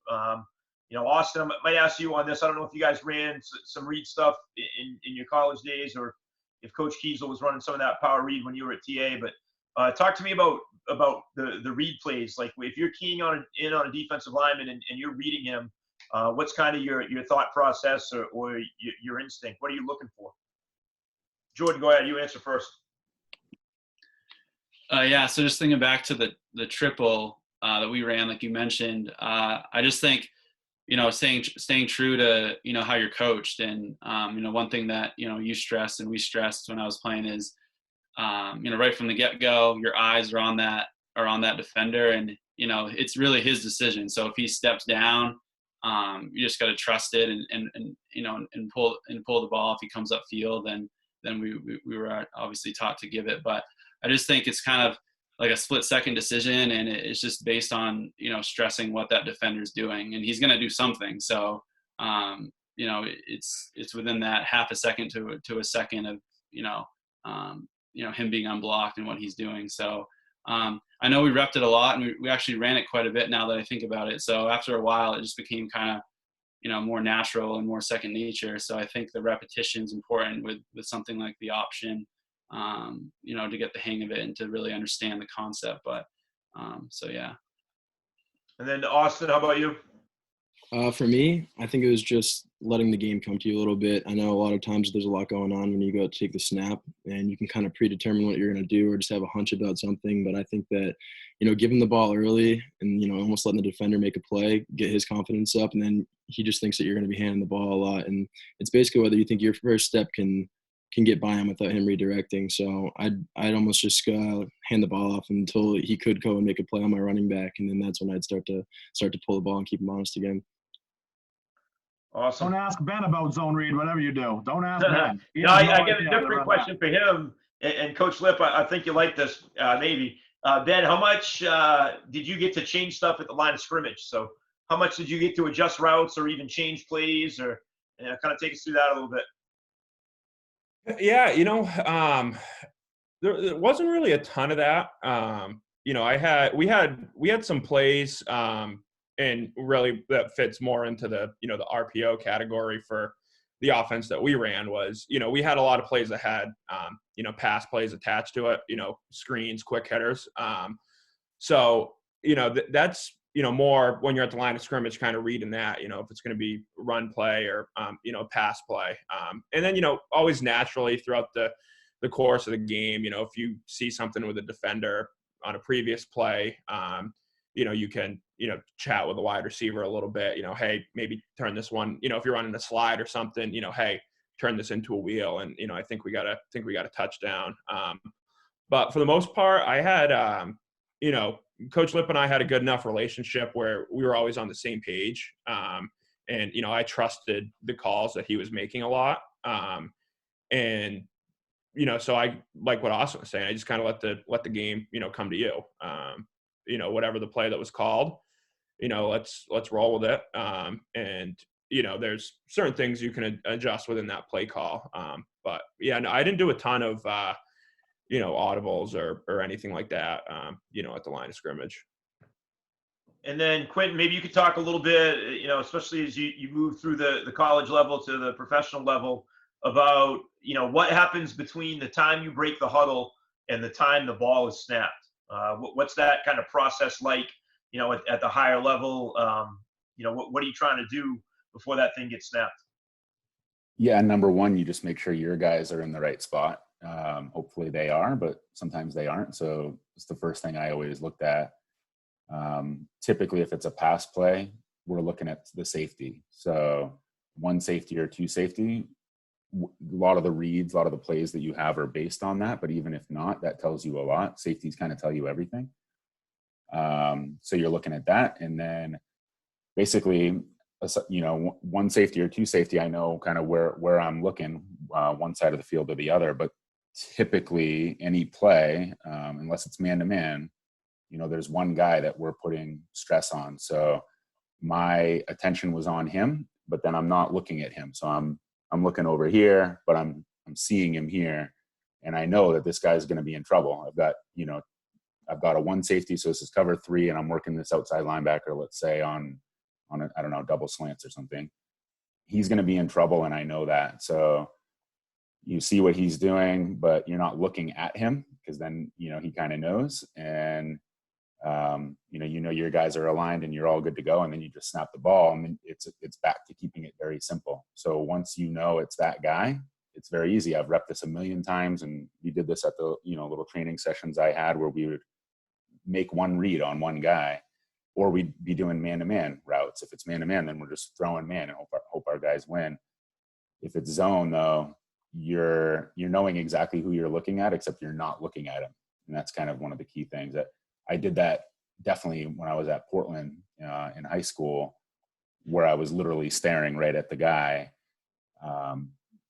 Austin, I might ask you on this. I don't know if you guys ran some read stuff in your college days, or if Coach Kiesel was running some of that power read when you were at TA. But talk to me about the read plays. Like if you're keying on a defensive lineman and you're reading him, what's kind of your thought process or your instinct? What are you looking for? Jordan, go ahead. You answer first. Yeah, so just thinking back to the triple that we ran, like you mentioned, I just think staying true to, how you're coached. And, one thing that, you stressed and we stressed when I was playing is, right from the get-go, your eyes are on that defender, and, it's really his decision. So if he steps down, you just got to trust it and pull the ball. If he comes upfield, then we were obviously taught to give it. But I just think it's kind of like a split-second decision, and it's just based on, stressing what that defender's doing, and he's going to do something. So, it's within that half a second to a second of, him being unblocked and what he's doing. So, I know we repped it a lot, and we actually ran it quite a bit now that I think about it. So after a while, it just became kind of, more natural and more second nature. So I think the repetition is important with something like the option, to get the hang of it and to really understand the concept. But so, yeah. And then Austin, how about you? For me, I think it was just letting the game come to you a little bit. I know a lot of times there's a lot going on when you go to take the snap, and you can kind of predetermine what you're going to do or just have a hunch about something. But I think that, giving the ball early and, almost letting the defender make a play, get his confidence up, and then he just thinks that you're going to be handing the ball a lot. And it's basically whether you think your first step can get by him without him redirecting. So I'd almost just hand the ball off until he could go and make a play on my running back, and then that's when I'd start to pull the ball and keep him honest again. Awesome. Don't ask Ben about zone read, whatever you do. Don't ask Ben. I get a different question for him. And Coach Lip, I think you like this, maybe. Ben, how much did you get to change stuff at the line of scrimmage? So how much did you get to adjust routes or even change plays, or kind of take us through that a little bit? Yeah, there wasn't really a ton of that. We had some plays, and really that fits more into the the RPO category for the offense that we ran. Was we had a lot of plays that had pass plays attached to it, screens, quick hitters. So that's more when you're at the line of scrimmage, kind of reading that, if it's going to be run play or pass play. And then always naturally throughout the course of the game, if you see something with a defender on a previous play, you can chat with the wide receiver a little bit, hey, maybe turn this one, if you're running a slide or something, hey, turn this into a wheel, and I think we got a touchdown. But for the most part, I had Coach Lip and I had a good enough relationship where we were always on the same page, and I trusted the calls that he was making a lot, and so I, like what Austin was saying, I just kind of let the game come to you. Whatever the play that was called, let's roll with it. And there's certain things you can adjust within that play call. But yeah, no, I didn't do a ton of audibles or anything like that, at the line of scrimmage. And then Quentin, maybe you could talk a little bit, especially as you move through the college level to the professional level, about what happens between the time you break the huddle and the time the ball is snapped. What's that kind of process like, at the higher level? What are you trying to do before that thing gets snapped? Yeah, number one, you just make sure your guys are in the right spot. Hopefully they are, but sometimes they aren't. So it's the first thing I always looked at. Typically, if it's a pass play, we're looking at the safety. So one safety or two safety, a lot of the reads, a lot of the plays that you have are based on that. But even if not, that tells you a lot. Safeties kind of tell you everything. So you're looking at that. And then basically, one safety or two safety, I know kind of where I'm looking, one side of the field or the other. But typically any play, unless it's man-to-man, there's one guy that we're putting stress on. So my attention was on him, but then I'm not looking at him. So I'm looking over here, but I'm seeing him here, and I know that this guy's going to be in trouble. I've got a one safety, so this is cover 3, and I'm working this outside linebacker, let's say on a, I don't know, double slants or something. He's going to be in trouble, and I know that. So you see what he's doing, but you're not looking at him, because then he kind of knows, and your guys are aligned and you're all good to go, and then you just snap the ball, and then it's back to keeping it very simple. So once it's that guy, it's very easy. I've repped this a million times, and we did this at the little training sessions I had where we would make one read on one guy, or we'd be doing man-to-man routes. If it's man-to-man, then we're just throwing man and hope our guys win. If it's zone, though, you're knowing exactly who you're looking at, except you're not looking at him. And that's kind of one of the key things. That I did that definitely when I was at Portland in high school, where I was literally staring right at the guy.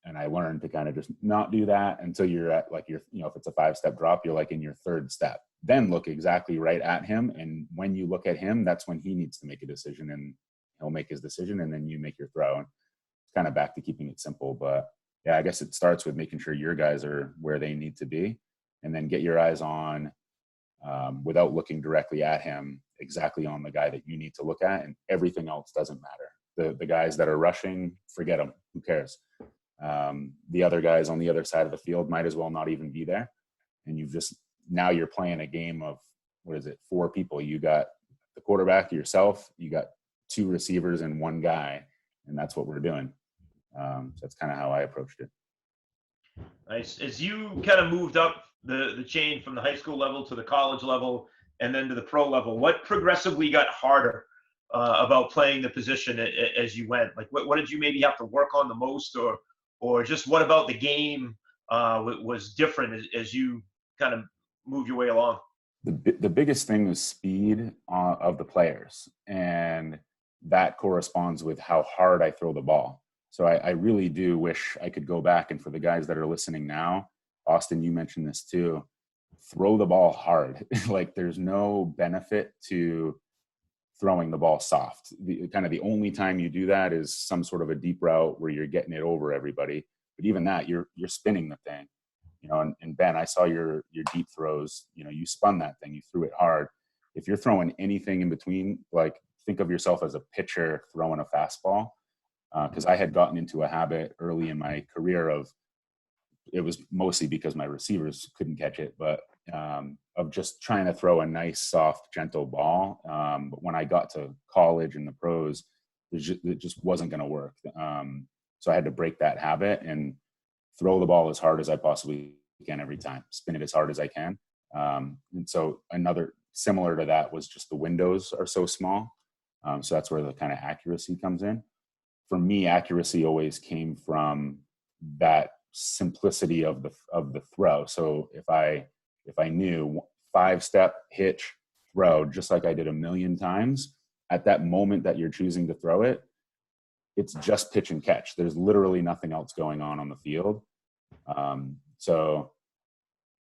And I learned to kind of just not do that until you're at like if it's a 5-step drop, you're like in your 3rd step. Then look exactly right at him. And when you look at him, that's when he needs to make a decision, and he'll make his decision, and then you make your throw. And it's kind of back to keeping it simple. But yeah, I guess it starts with making sure your guys are where they need to be, and then get your eyes on, without looking directly at him, exactly on the guy that you need to look at, and everything else doesn't matter. The guys that are rushing, forget them. Who cares? The other guys on the other side of the field might as well not even be there. And now you're playing a game of, 4 people. You got the quarterback, yourself, you got 2 receivers and 1 guy, and that's what we're doing. So that's kind of how I approached it. Nice. As you kind of moved up the chain from the high school level to the college level and then to the pro level, what progressively got harder about playing the position as you went? Like, what did you maybe have to work on the most, or just what about the game was different as you kind of move your way along? The biggest thing was speed of the players, and that corresponds with how hard I throw the ball. So I really do wish I could go back, and for the guys that are listening now, Austin, you mentioned this too, throw the ball hard. Like, there's no benefit to throwing the ball soft. The only time you do that is some sort of a deep route where you're getting it over everybody. But even that, you're spinning the thing. And Ben, I saw your deep throws. You spun that thing, you threw it hard. If you're throwing anything in between, like, think of yourself as a pitcher throwing a fastball. Because I had gotten into a habit early in my career it was mostly because my receivers couldn't catch it, but of just trying to throw a nice, soft, gentle ball. But when I got to college and the pros, it just wasn't going to work. So I had to break that habit and throw the ball as hard as I possibly can every time, spin it as hard as I can. And so another similar to that was just the windows are so small. So that's where the kind of accuracy comes in. For me, accuracy always came from that simplicity of the throw. So if I knew 5-step hitch throw, just like I did a million times, at that moment that you're choosing to throw it, it's just pitch and catch. There's literally nothing else going on the field. So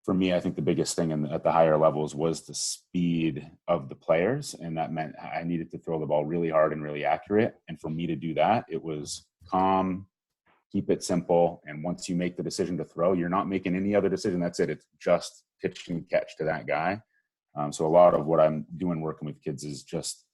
for me, I think the biggest thing at the higher levels was the speed of the players. And that meant I needed to throw the ball really hard and really accurate. And for me to do that, it was calm, keep it simple. And once you make the decision to throw, you're not making any other decision. That's it. It's just pitch and catch to that guy. So a lot of what I'm doing working with kids is just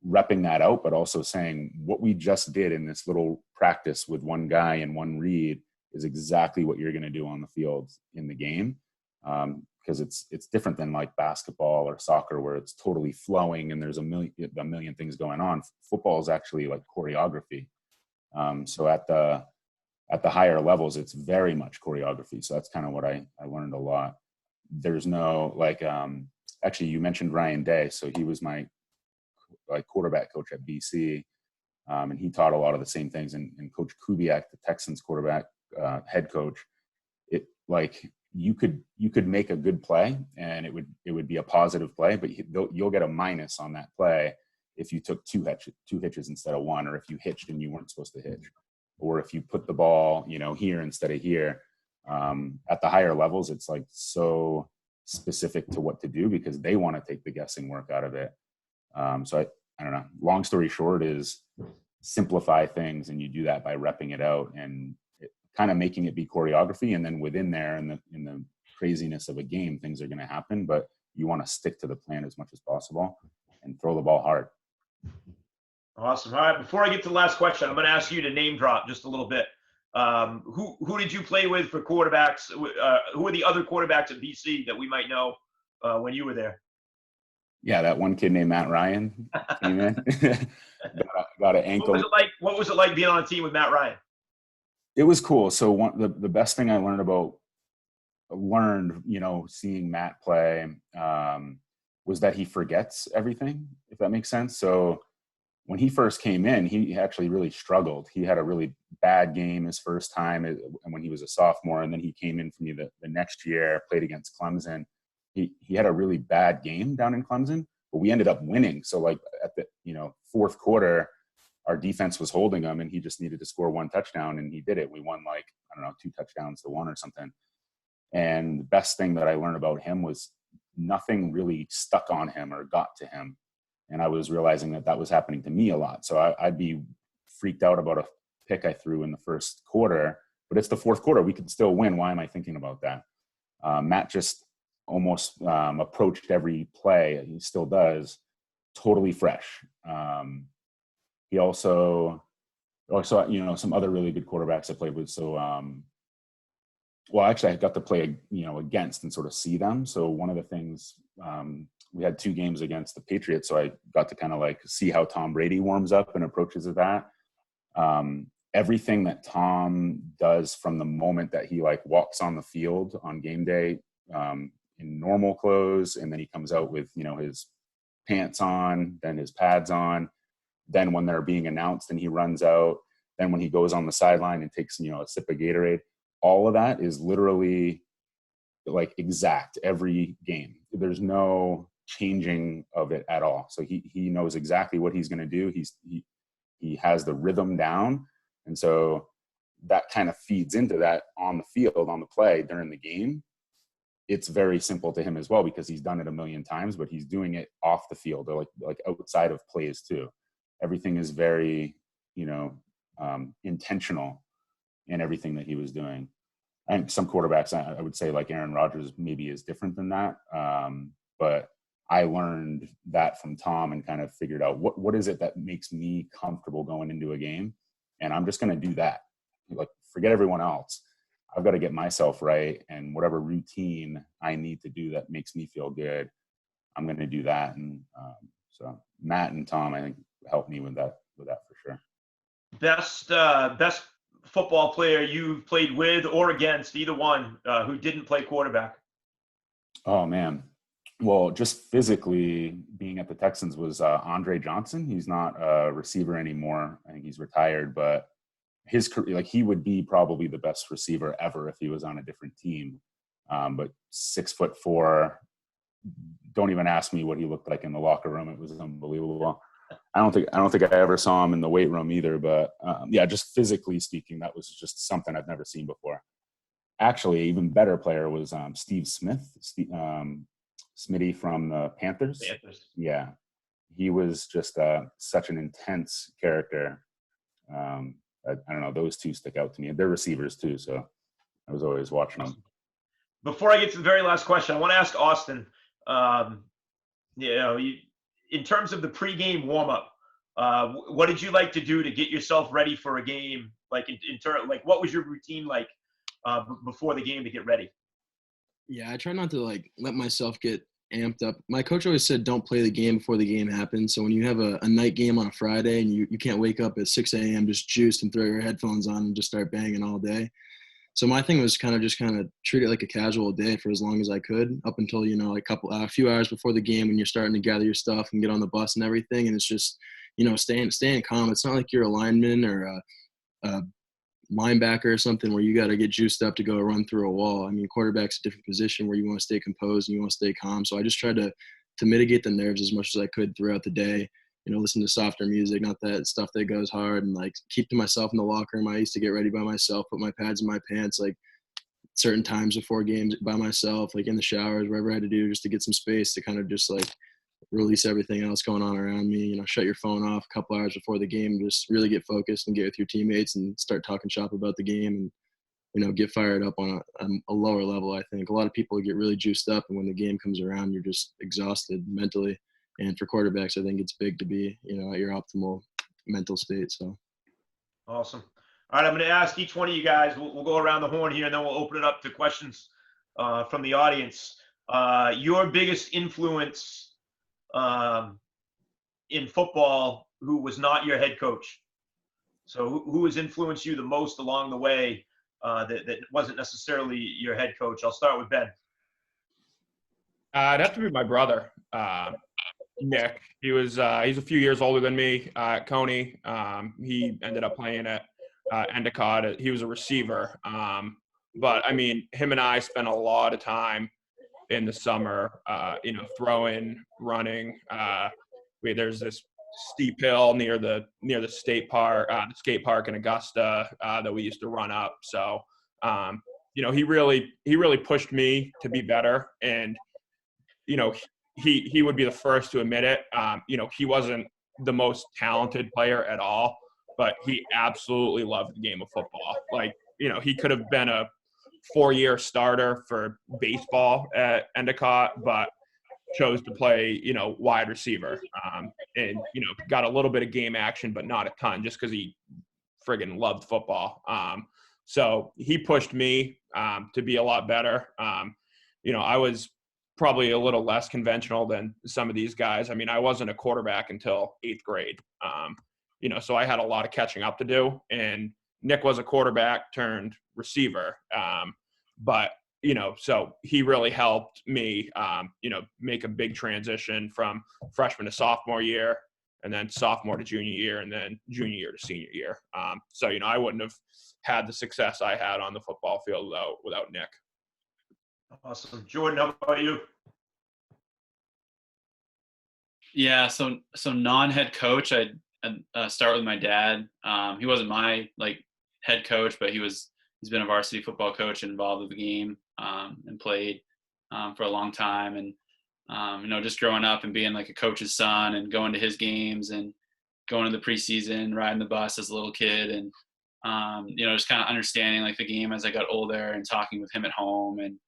repping that out, but also saying what we just did in this little practice with one guy and one read is exactly what you're going to do on the field in the game. Because it's different than like basketball or soccer where it's totally flowing and there's a million things going on. Football is actually like choreography. So at the higher levels, it's very much choreography. So that's kind of what I learned a lot. There's no actually you mentioned Ryan Day. So he was my quarterback coach at BC. And he taught a lot of the same things. And Coach Kubiak, the Texans quarterback head coach, you could make a good play and it would be a positive play, but you'll get a minus on that play if you took two hitches instead of one, or if you hitched and you weren't supposed to hitch, or if you put the ball, here instead of here. At the higher levels, it's like so specific to what to do because they want to take the guessing work out of it. So I don't know. Long story short is simplify things, and you do that by repping it out and kind of making it be choreography. And then within there, in the craziness of a game, things are going to happen, but you want to stick to the plan as much as possible and throw the ball hard. Awesome. All right. Before I get to the last question, I'm going to ask you to name drop just a little bit. Who did you play with for quarterbacks? Who are the other quarterbacks at BC that we might know when you were there? Yeah, that one kid named Matt Ryan came in. got an ankle. What was it like being on a team with Matt Ryan? It was cool. So the best thing I learned, seeing Matt play, was that he forgets everything, if that makes sense. So when he first came in, he actually really struggled. He had a really bad game his first time when he was a sophomore, and then he came in for me the next year, played against Clemson. He had a really bad game down in Clemson, but we ended up winning. So like at the fourth quarter, our defense was holding him, and he just needed to score one touchdown, and he did it. We won like, I don't know, 2 touchdowns to 1 or something. And the best thing that I learned about him was nothing really stuck on him or got to him. And I was realizing that was happening to me a lot. So I'd be freaked out about a pick I threw in the first quarter, but it's the fourth quarter. We could still win. Why am I thinking about that? Matt just almost approached every play, he still does, totally fresh. He also, some other really good quarterbacks I played with. So, well, actually I got to play, against and sort of see them. So one of the things, we had 2 games against the Patriots, so I got to kind of like see how Tom Brady warms up and approaches that. Everything that Tom does from the moment that he like walks on the field on game day, in normal clothes, and then he comes out with, his pants on, then his pads on, then when they're being announced and he runs out, then when he goes on the sideline and takes, a sip of Gatorade, all of that is literally like exact every game. There's no changing of it at all. So he knows exactly what he's going to do. He has the rhythm down. And so that kind of feeds into that on the field, on the play during the game. It's very simple to him as well, because he's done it a million times, but he's doing it off the field or like outside of plays too. Everything is very, intentional in everything that he was doing. And some quarterbacks, I would say like Aaron Rodgers maybe is different than that. But I learned that from Tom and kind of figured out what is it that makes me comfortable going into a game. And I'm just going to do that. Like, forget everyone else. I've got to get myself right. And whatever routine I need to do that makes me feel good, I'm going to do that. And so Matt and Tom, I think, helped me with that for sure. Best football player you've played with or against, either one, who didn't play quarterback? Oh, man. Well, just physically being at the Texans was Andre Johnson. He's not a receiver anymore. I think he's retired, but his career, like, he would be probably the best receiver ever if he was on a different team. But 6'4", don't even ask me what he looked like in the locker room. It was unbelievable. I don't think I ever saw him in the weight room either, but yeah, just physically speaking, that was just something I've never seen before. Actually, even better player was Steve Smith, Smitty from the Panthers. Yeah, he was just such an intense character. I don't know, those two stick out to me. They're receivers too, so I was always watching them. Before I get to the very last question, I want to ask Austin, in terms of the pregame warm-up, what did you like to do to get yourself ready for a game? Like, what was your routine like before the game to get ready? Yeah, I try not to let myself get amped up. My coach always said don't play the game before the game happens. So when you have a night game on a Friday and you can't wake up at 6 a.m. just juiced and throw your headphones on and just start banging all day. So my thing was kind of treat it like a casual day for as long as I could, up until, a few hours before the game when you're starting to gather your stuff and get on the bus and everything. And it's just, staying calm. It's not like you're a lineman or a linebacker or something where you got to get juiced up to go run through a wall. I mean, quarterback's a different position where you want to stay composed and you want to stay calm. So I just tried to mitigate the nerves as much as I could throughout the day. Listen to softer music, not that stuff that goes hard, and keep to myself in the locker room. I used to get ready by myself, put my pads in my pants, certain times before games by myself, in the showers, whatever I had to do just to get some space to kind of just release everything else going on around me. Shut your phone off a couple hours before the game, just really get focused and get with your teammates and start talking shop about the game and, get fired up on a lower level. I think a lot of people get really juiced up, and when the game comes around, you're just exhausted mentally. And for quarterbacks, I think it's big to be, at your optimal mental state. So. Awesome. All right, I'm going to ask each one of you guys. We'll go around the horn here, and then we'll open it up to questions from the audience. Your biggest influence in football who was not your head coach? So who has influenced you the most along the way that wasn't necessarily your head coach? I'll start with Ben. It'd have to be my brother, Nick. He's a few years older than me at Coney. He ended up playing at Endicott. He was a receiver. But I mean, him and I spent a lot of time in the summer, throwing, running. There's this steep hill near the state park, the skate park in Augusta that we used to run up. So, he really pushed me to be better, and he would be the first to admit it. He wasn't the most talented player at all, but he absolutely loved the game of football. Like, he could have been a 4-year starter for baseball at Endicott, but chose to play, wide receiver, and got a little bit of game action, but not a ton, just because he friggin' loved football. So he pushed me to be a lot better. I was probably a little less conventional than some of these guys. I mean, I wasn't a quarterback until 8th grade. So I had a lot of catching up to do, and Nick was a quarterback turned receiver. So he really helped me, make a big transition from freshman to sophomore year, and then sophomore to junior year, and then junior year to senior year. I wouldn't have had the success I had on the football field without Nick. Awesome. Jordan, how about you? Yeah, so non-head coach, I'd start with my dad. He wasn't my head coach, but he's been a varsity football coach and involved with the game, and played for a long time. And just growing up and being like a coach's son and going to his games and going to the preseason, riding the bus as a little kid, and just kind of understanding the game as I got older, and talking with him at home, and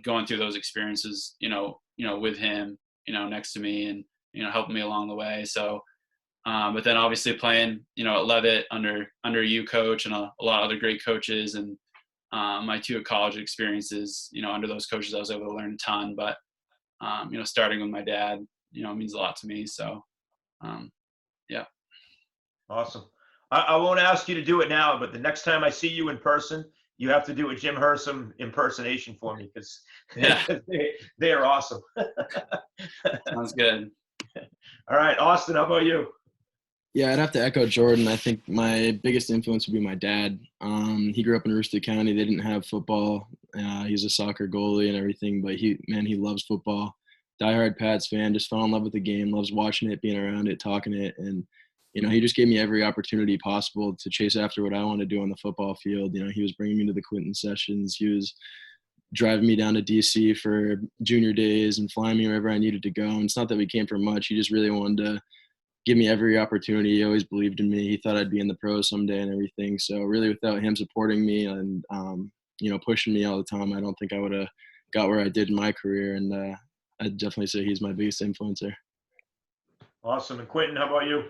going through those experiences, with him, next to me, and helping me along the way. So, but then obviously playing, at Leavitt under you, coach, and a lot of other great coaches, and my 2 college experiences, under those coaches, I was able to learn a ton. But starting with my dad, means a lot to me. So, yeah. Awesome. I won't ask you to do it now, but the next time I see you in person, you have to do a Jim Hersom impersonation for me, because they are awesome. Sounds good. All right, Austin, how about you? Yeah, I'd have to echo Jordan. I think my biggest influence would be my dad. He grew up in Aroostook County. They didn't have football. He's a soccer goalie and everything, but he loves football. Diehard Pats fan, just fell in love with the game, loves watching it, being around it, talking it. And, he just gave me every opportunity possible to chase after what I want to do on the football field. He was bringing me to the Quinton sessions. He was driving me down to DC for junior days and flying me wherever I needed to go. And it's not that we came from much. He just really wanted to give me every opportunity. He always believed in me. He thought I'd be in the pros someday and everything. So really, without him supporting me and, pushing me all the time, I don't think I would have got where I did in my career. And I'd definitely say he's my biggest influencer. Awesome. And Quentin, how about you?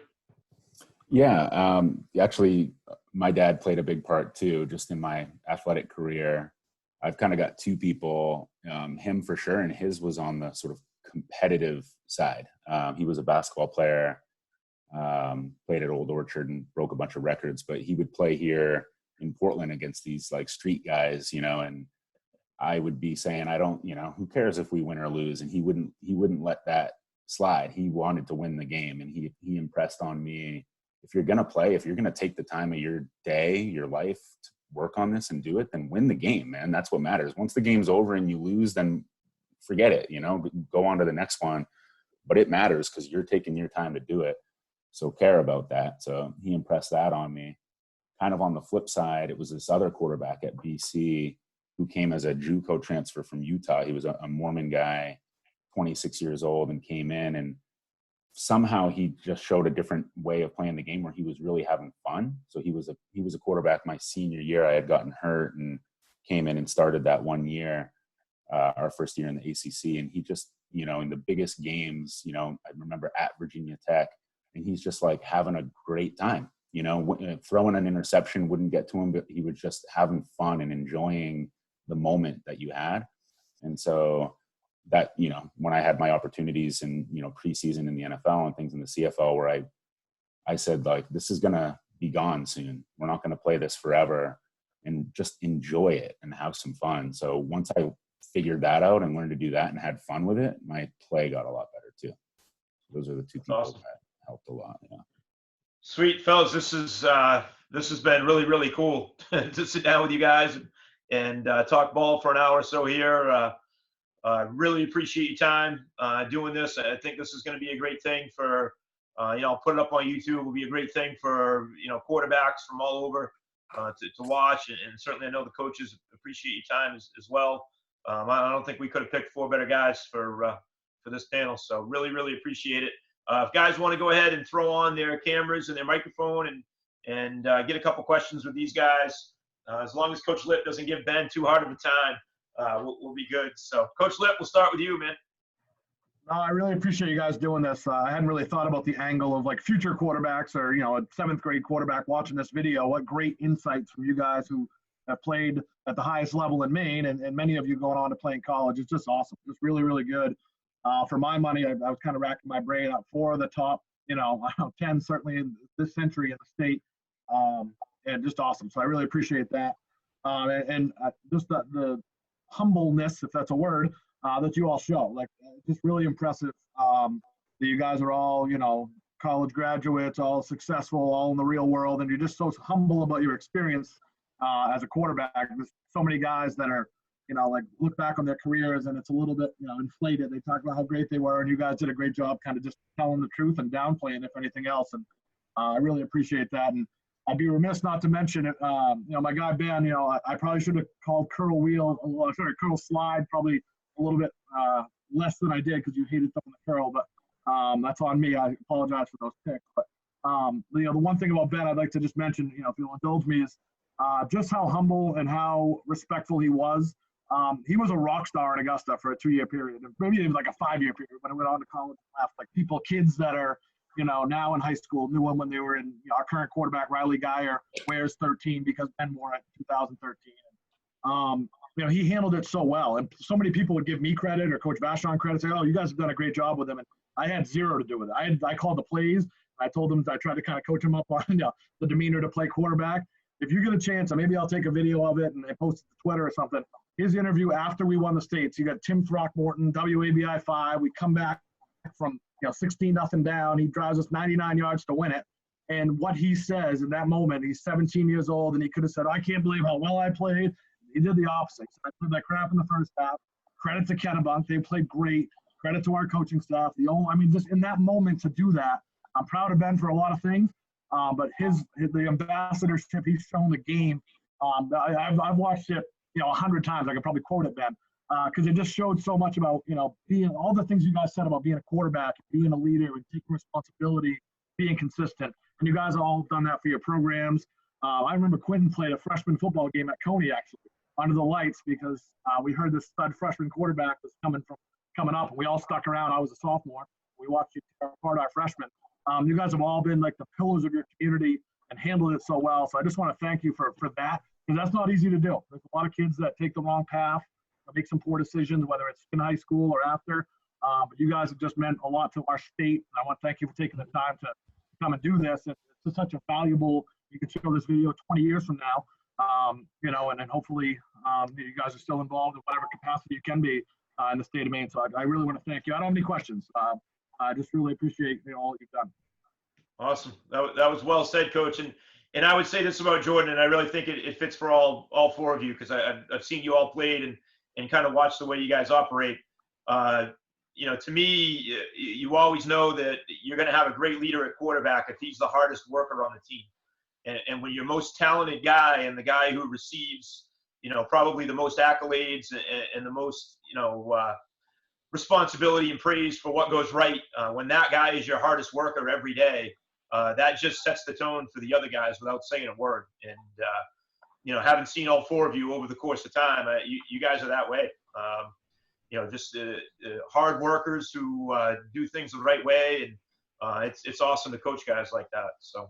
Yeah, actually, my dad played a big part too, just in my athletic career. I've kind of got 2 people, him for sure, and his was on the sort of competitive side. He was a basketball player, played at Old Orchard and broke a bunch of records, but he would play here in Portland against these street guys, and I would be saying, I don't, who cares if we win or lose? And he wouldn't let that slide. He wanted to win the game, and he impressed on me, if you're going to play, if you're going to take the time of your day, your life to work on this and do it, then win the game, man. That's what matters. Once the game's over and you lose, then forget it, go on to the next one. But it matters because you're taking your time to do it. So care about that. So he impressed that on me. Kind of on the flip side, it was this other quarterback at BC who came as a JUCO transfer from Utah. He was a Mormon guy, 26 years old, and came in, and somehow he just showed a different way of playing the game where he was really having fun. So he was a quarterback my senior year. I had gotten hurt and came in and started that one year, our first year in the ACC. And he just, in the biggest games, I remember at Virginia Tech, and he's just having a great time, throwing an interception wouldn't get to him, but he was just having fun and enjoying the moment that you had. And so that, when I had my opportunities in, preseason in the NFL and things in the CFL, where I said, this is going to be gone soon. We're not going to play this forever, and just enjoy it and have some fun. So once I figured that out and learned to do that and had fun with it, my play got a lot better too. Those are the two people awesome. that helped a lot. Yeah. Sweet, fellas. This has been really, really cool to sit down with you guys and talk ball for an hour or so here. Really appreciate your time doing this. I think this is going to be a great thing for, I'll put it up on YouTube. It will be a great thing for, quarterbacks from all over to watch. And certainly I know the coaches appreciate your time as well. I don't think we could have picked 4 better guys for this panel. So really, really appreciate it. If guys want to go ahead and throw on their cameras and their microphone and get a couple questions with these guys, as long as Coach Lipp doesn't give Ben too hard of a time, we'll be good. So, Coach Lipp, we'll start with you, man. No, I really appreciate you guys doing this. I hadn't really thought about the angle of like future quarterbacks or, a 7th grade quarterback watching this video. What great insights from you guys who have played at the highest level in Maine and many of you going on to play in college. It's just awesome. It's really, really good. For my money, I was kind of racking my brain up 4 of the top, 10 certainly in this century in the state, and just awesome. So I really appreciate that. And just the humbleness, if that's a word, that you all show. Like, just really impressive that you guys are all, college graduates, all successful, all in the real world, and you're just so humble about your experience as a quarterback. There's so many guys that are, look back on their careers and it's a little bit, inflated. They talk about how great they were, and you guys did a great job kind of just telling the truth and downplaying if anything else. And I really appreciate that. And I'd be remiss not to mention it. My guy Ben, I probably should have called curl slide probably a little bit less than I did because you hated something to curl, but that's on me. I apologize for those picks. But the one thing about Ben I'd like to just mention, if you'll indulge me, is just how humble and how respectful he was. He was a rock star in Augusta for a 2-year period, maybe even like a 5-year period when I went on to college and left. Like kids that are, now in high school knew him when they were in. Our current quarterback, Riley Geyer, wears 13 because Ben wore it in 2013. He handled it so well. And so many people would give me credit or Coach Vachon credit, say, oh, you guys have done a great job with him. And I had 0 to do with it. I called the plays. I told him, I tried to kind of coach him up on the demeanor to play quarterback. If you get a chance, maybe I'll take a video of it and post it to Twitter or something. His interview after we won the states, you got Tim Throckmorton, WABI 5. We come back from 16-0 down. He drives us 99 yards to win it. And what he says in that moment, he's 17 years old, and he could have said, I can't believe how well I played. He did the opposite. I played that crap in the first half. Credit to Kennebunk. They played great. Credit to our coaching staff. Just in that moment to do that, I'm proud of Ben for a lot of things. But the ambassadorship he's shown the game, I've watched it 100 times. I could probably quote it, Ben, because it just showed so much about being all the things you guys said about being a quarterback, being a leader, and taking responsibility, being consistent. And you guys have all done that for your programs. I remember Quinton played a freshman football game at Coney actually under the lights because we heard this stud freshman quarterback was coming up, and we all stuck around. I was a sophomore. We watched you tear apart our freshmen. You guys have all been like the pillars of your community and handled it so well. So I just want to thank you for that, because that's not easy to do. There's a lot of kids that take the wrong path, make some poor decisions, whether it's in high school or after. But you guys have just meant a lot to our state. And I want to thank you for taking the time to come and do this. It's just such a valuable, you can show this video 20 years from now, and then hopefully you guys are still involved in whatever capacity you can be in the state of Maine. So I really want to thank you. I don't have any questions. I just really appreciate all you've done. Awesome. That was well said, Coach. And I would say this about Jordan, and I really think it fits for all 4 of you, because I've seen you all played and kind of watched the way you guys operate. To me, you always know that you're going to have a great leader at quarterback if he's the hardest worker on the team. And when your most talented guy and the guy who receives, probably the most accolades and the most, responsibility and praise for what goes right, when that guy is your hardest worker every day, that just sets the tone for the other guys without saying a word. And, having seen all 4 of you over the course of time, you guys are that way. Just hard workers who do things the right way. And it's awesome to coach guys like that. So,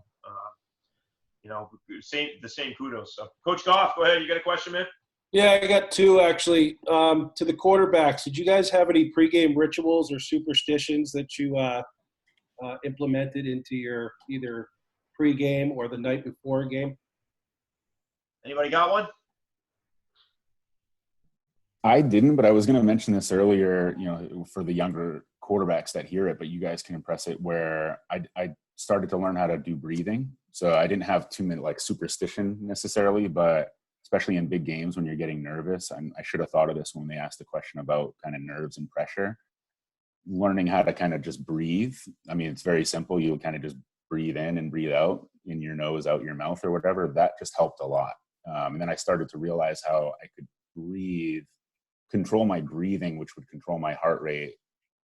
the same kudos. So, Coach Goff, go ahead. You got a question, man? Yeah, I got 2 actually. To the quarterbacks, did you guys have any pregame rituals or superstitions that you implemented into your either pregame or the night before a game? Anybody got one? I didn't, but I was going to mention this earlier, for the younger quarterbacks that hear it, but you guys can impress it, where I started to learn how to do breathing. So I didn't have too many like superstition necessarily, but especially in big games when you're getting nervous, I should have thought of this when they asked the question about kind of nerves and pressure. Learning how to kind of just breathe. I mean, it's very simple. You kind of just breathe in and breathe out, in your nose, out your mouth, or whatever. That just helped a lot. And then I started to realize how I could breathe, control my breathing, which would control my heart rate,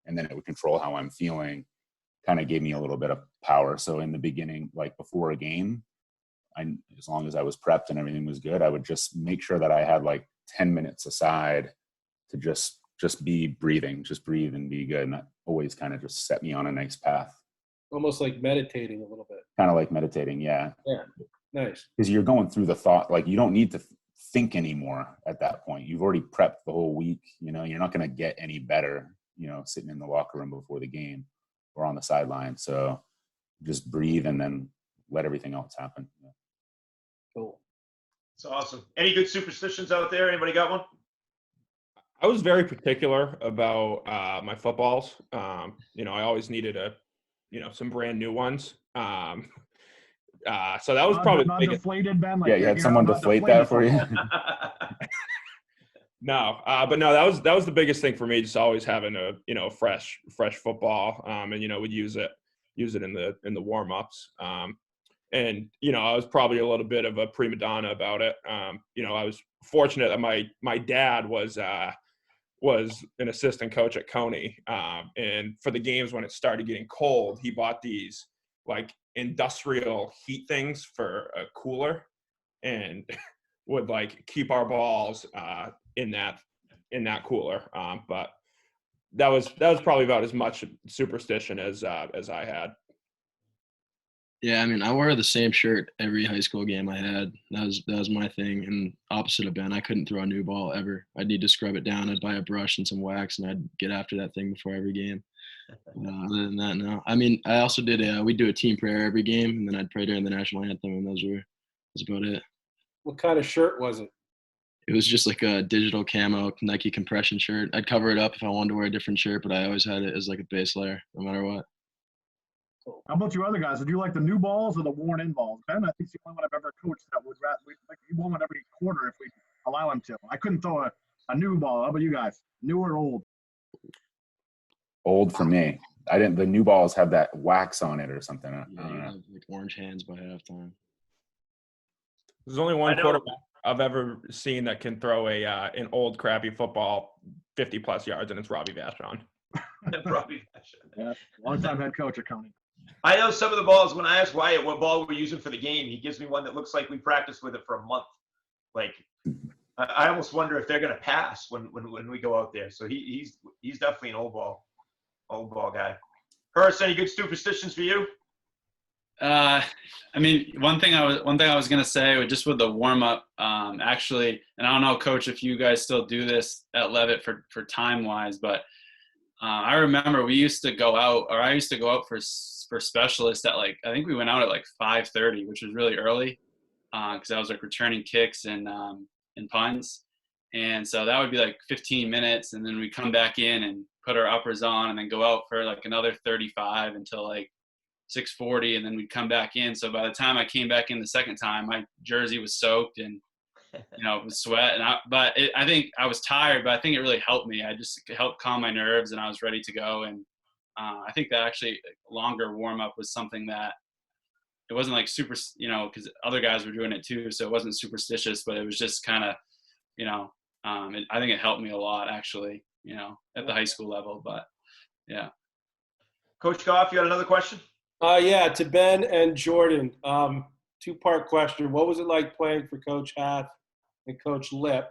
and then it would control how I'm feeling. Kind of gave me a little bit of power. So in the beginning, like before a game, as long as I was prepped and everything was good, I would just make sure that I had like 10 minutes aside to just be breathing, just breathe and be good. And that always kind of just set me on a nice path. Almost like meditating a little bit. Kind of like meditating, yeah. Yeah, nice. Because you're going through the thought, like you don't need to think anymore at that point. You've already prepped the whole week. You're not going to get any better, sitting in the locker room before the game or on the sideline. So just breathe and then let everything else happen. Yeah. Cool. It's awesome. Any good superstitions out there? Anybody got one? I was very particular about my footballs. I always needed some brand new ones. So that was probably not the biggest. Deflated, Ben. Like Yeah, you had someone deflate that for you. No, but no, that was the biggest thing for me. Just always having a fresh football, and would use it in the warm ups. And I was probably a little bit of a prima donna about it. I was fortunate that my dad was an assistant coach at Coney, and for the games when it started getting cold, he bought these like industrial heat things for a cooler, and would like keep our balls in that cooler. But that was probably about as much superstition as I had. Yeah, I mean, I wore the same shirt every high school game I had. That was my thing. And opposite of Ben, I couldn't throw a new ball ever. I'd need to scrub it down. I'd buy a brush and some wax, and I'd get after that thing before every game. Other than that, no. I mean, I also did we'd do a team prayer every game, and then I'd pray during the national anthem, and that's about it. What kind of shirt was it? It was just like a digital camo Nike compression shirt. I'd cover it up if I wanted to wear a different shirt, but I always had it as like a base layer, no matter what. How about you other guys? Did you like the new balls or the worn-in balls? Ben, I think it's the only one I've ever coached that would like he won one every quarter if we allow him to. I couldn't throw a new ball. How about you guys? New or old? Old for me. I didn't. The new balls have that wax on it or something. Yeah, you have like orange hands by halftime. There's only one quarterback I've ever seen that can throw an old crappy football 50+ yards, and it's Robbie Vachon. Robbie Vachon. Yeah, long-time head coach at Coney. I know some of the balls. When I ask Wyatt what ball we're using for the game, he gives me one that looks like we practiced with it for a month. Like, I almost wonder if they're going to pass when we go out there. So he's definitely an old ball guy. Hersom, any good superstitions for you? I mean, one thing I was gonna say, just with the warm up, actually, and I don't know, Coach, if you guys still do this at Levitt for time wise, but I remember I used to go out for specialists at I think we went out at 5:30, which was really early, because I was returning kicks and punts, and so that would be 15 minutes, and then we come back in and put our uppers on, and then go out for another 35 until 6:40, and then we'd come back in. So by the time I came back in the second time, my jersey was soaked and it was sweat. And I think I was tired, but I think it really helped me. I just helped calm my nerves, and I was ready to go. And I think that actually longer warm up was something that it wasn't super, because other guys were doing it too, so it wasn't superstitious, but it was just kind of, I think it helped me a lot actually, at the high school level. But yeah. Coach Goff, you got another question? Yeah, to Ben and Jordan. Two-part question. What was it like playing for Coach Hath and Coach Lip?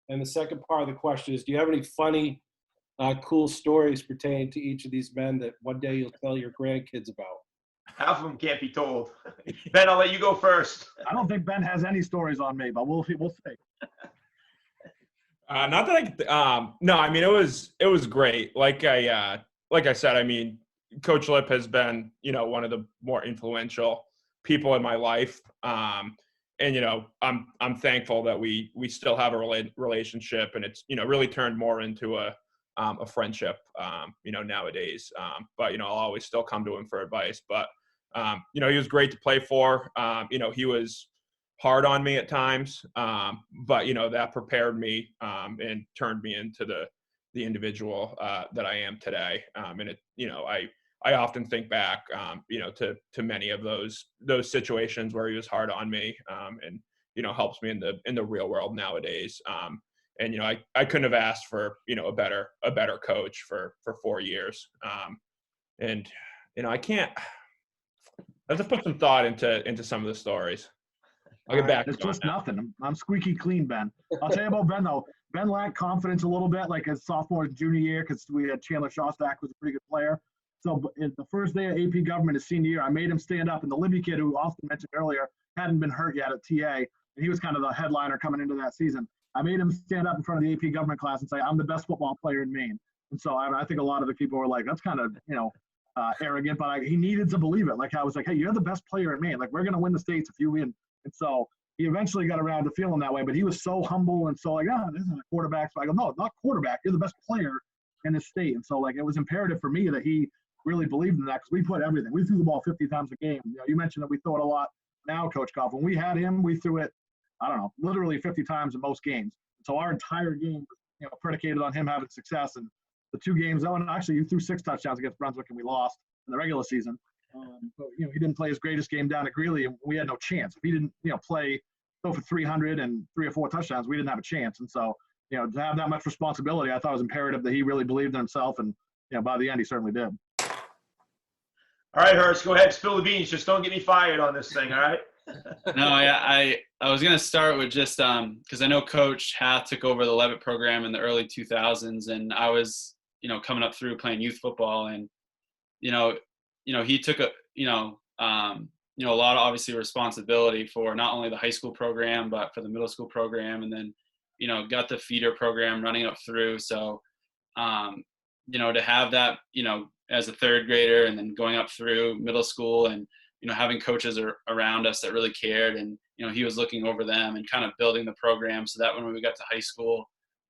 And the second part of the question is, do you have any funny, cool stories pertaining to each of these men that one day you'll tell your grandkids about? Half of them can't be told. Ben, I'll let you go first. I don't think Ben has any stories on me, but we'll see. Not that no, I mean, it was great. Like I said, I mean, Coach Lip has been, one of the more influential people in my life. I'm thankful that we still have a relationship, and it's, really turned more into a friendship, nowadays. But, I'll always still come to him for advice. But, he was great to play for. He was hard on me at times, but, that prepared me and turned me into the individual that I am today. And I often think back, to many of those situations where he was hard on me, and, helps me in the real world nowadays. And, I couldn't have asked for, a better coach for 4 years. And, I have to put some thought into some of the stories. I'll get back to It's you on just that. nothing. I'm squeaky clean, Ben. I'll tell you about Ben, though. Ben lacked confidence a little bit, like his sophomore and junior year, because we had Chandler Shostak, was a pretty good player. So in the first day of AP government his senior year, I made him stand up. And the Libby kid, who Austin mentioned earlier, hadn't been hurt yet at TA, and he was kind of the headliner coming into that season. I made him stand up in front of the AP government class and say, "I'm the best football player in Maine." And so I think a lot of the people were like, that's kind of, arrogant, but he needed to believe it. Like, I was like, "Hey, you're the best player in Maine. Like, we're going to win the states if you win." And so he eventually got around to feeling that way, but he was so humble and so like, this is a quarterback. So I go, "No, not quarterback. You're the best player in the state." And so, like, it was imperative for me that he really believed in that, because we put everything. We threw the ball 50 times a game. You mentioned that we throw it a lot now, Coach Goff. When we had him, we threw it, I don't know, literally 50 times in most games. So our entire game was, predicated on him having success. And the 2 games, actually, you threw 6 touchdowns against Brunswick, and we lost in the regular season. But, he didn't play his greatest game down at Greeley, and we had no chance. If he didn't, go for 300 and 3 or 4 touchdowns, we didn't have a chance. And so, to have that much responsibility, I thought it was imperative that he really believed in himself. And, by the end, he certainly did. All right, Hersh, go ahead. Spill the beans. Just don't get me fired on this thing, all right? No, yeah, I was going to start with just because I know Coach Hath took over the Levitt program in the early 2000s, and I was, coming up through playing youth football, and, he took a lot of obviously responsibility for not only the high school program, but for the middle school program, and then, got the feeder program running up through. So, to have that, as a third grader and then going up through middle school and, having coaches around us that really cared, and, he was looking over them and kind of building the program so that when we got to high school,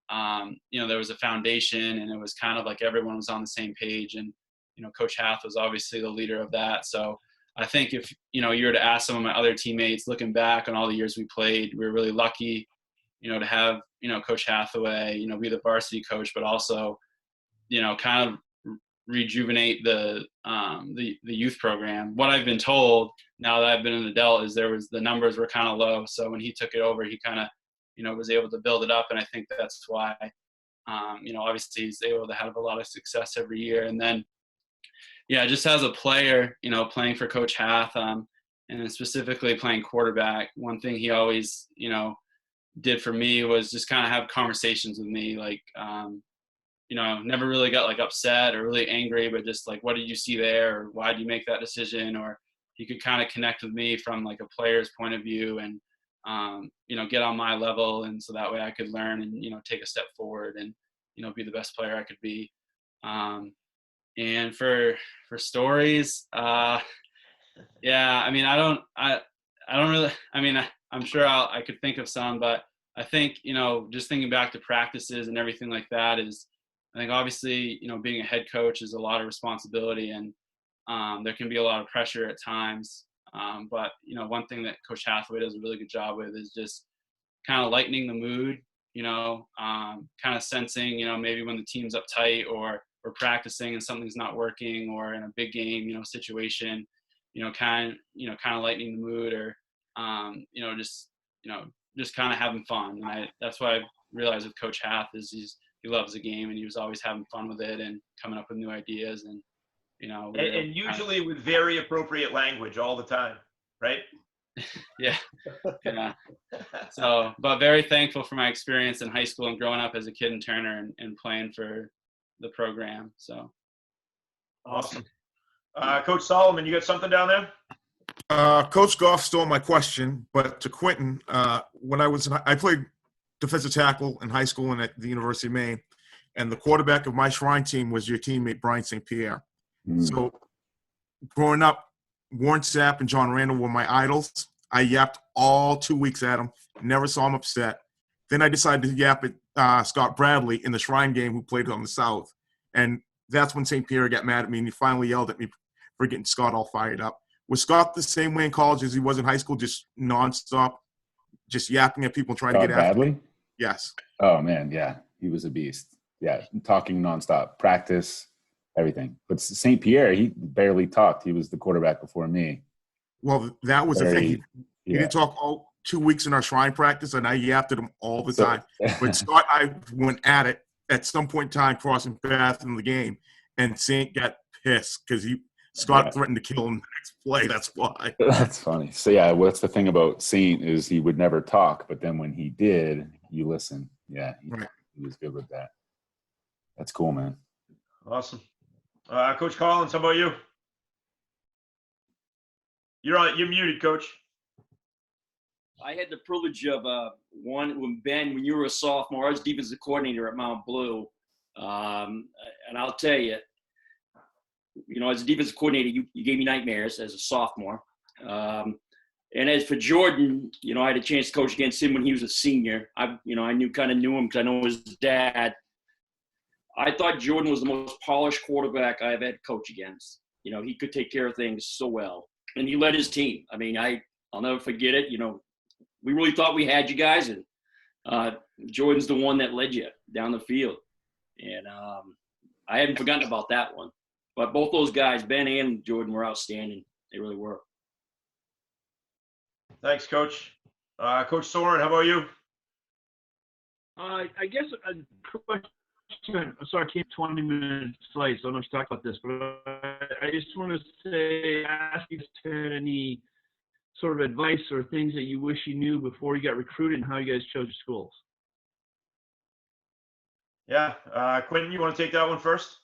there was a foundation, and it was kind of like everyone was on the same page. And, Coach Hath was obviously the leader of that. So I think if, you were to ask some of my other teammates, looking back on all the years we played, we were really lucky, to have, Coach Hathaway, be the varsity coach, but also, kind of rejuvenate the youth program. What I've been told now that I've been an adult is the numbers were kind of low. So when he took it over, he kind of, was able to build it up. And I think that's why, obviously he's able to have a lot of success every year. And then, just as a player, playing for Coach Hath, and then specifically playing quarterback, one thing he always, did for me was just kind of have conversations with me, like, never really got like upset or really angry, but just like, what did you see there? Or why did you make that decision? Or he could kind of connect with me from like a player's point of view and, get on my level. And so that way I could learn and, take a step forward and, be the best player I could be. And for stories, I'm sure I could think of some, but I think, just thinking back to practices and everything like that is, I think obviously, being a head coach is a lot of responsibility, and there can be a lot of pressure at times. But, one thing that Coach Hathaway does a really good job with is just kind of lightening the mood, kind of sensing, maybe when the team's uptight or we're practicing and something's not working, or in a big game, situation, kind of lightening the mood, or, just kind of having fun. And that's what I realized with Coach Hath is he loves the game, and he was always having fun with it and coming up with new ideas. And, and usually with very appropriate language all the time, right? Yeah. So, but very thankful for my experience in high school and growing up as a kid in Turner and playing for the program. So. Awesome. Coach Solomon, you got something down there? Coach Goff stole my question, but to Quentin, when I played defensive tackle in high school and at the University of Maine, and the quarterback of my Shrine team was your teammate, Brian St. Pierre. So growing up, Warren Sapp and John Randall were my idols. I yapped all 2 weeks at him. Never saw him upset. Then I decided to yap at Scott Bradley in the Shrine game, who played on the South. And that's when St. Pierre got mad at me, and he finally yelled at me for getting Scott all fired up. Was Scott the same way in college as he was in high school, just nonstop, just yapping at people, trying to get after Bradley? me? Yes. Oh man, yeah, he was a beast. Yeah, talking nonstop, practice, everything. But St. Pierre, he barely talked. He was the quarterback before me. Well, that was the thing. He Yeah. didn't talk all 2 weeks in our Shrine practice, and I yapped at him all the time. But Scott and I went at it at some point in time, crossing paths in the game, and Saint got pissed because Scott threatened to kill him the next play. That's why. That's funny. So yeah, what's the thing about Saint is he would never talk, but then when he did, you listen. Yeah, he was good with that. That's cool, man. Awesome. Coach Collins, how about you? You're muted, Coach. I had the privilege of when you were a sophomore, I was defensive coordinator at Mount Blue, and I'll tell you, as a defensive coordinator, you gave me nightmares as a sophomore. And as for Jordan, I had a chance to coach against him when he was a senior. I knew him because I know his dad. I thought Jordan was the most polished quarterback I've had to coach against. He could take care of things so well, and he led his team. I mean, I'll never forget it. We really thought we had you guys, and Jordan's the one that led you down the field. And I hadn't forgotten about that one. But both those guys, Ben and Jordan, were outstanding. They really were. Thanks, Coach. Coach Soren, how about you? I guess a question. I'm sorry, I came 20 minutes late, so I don't know if you talked about this, but I just want to ask you if you had any sort of advice or things that you wish you knew before you got recruited and how you guys chose your schools. Yeah. Quentin, you want to take that one first?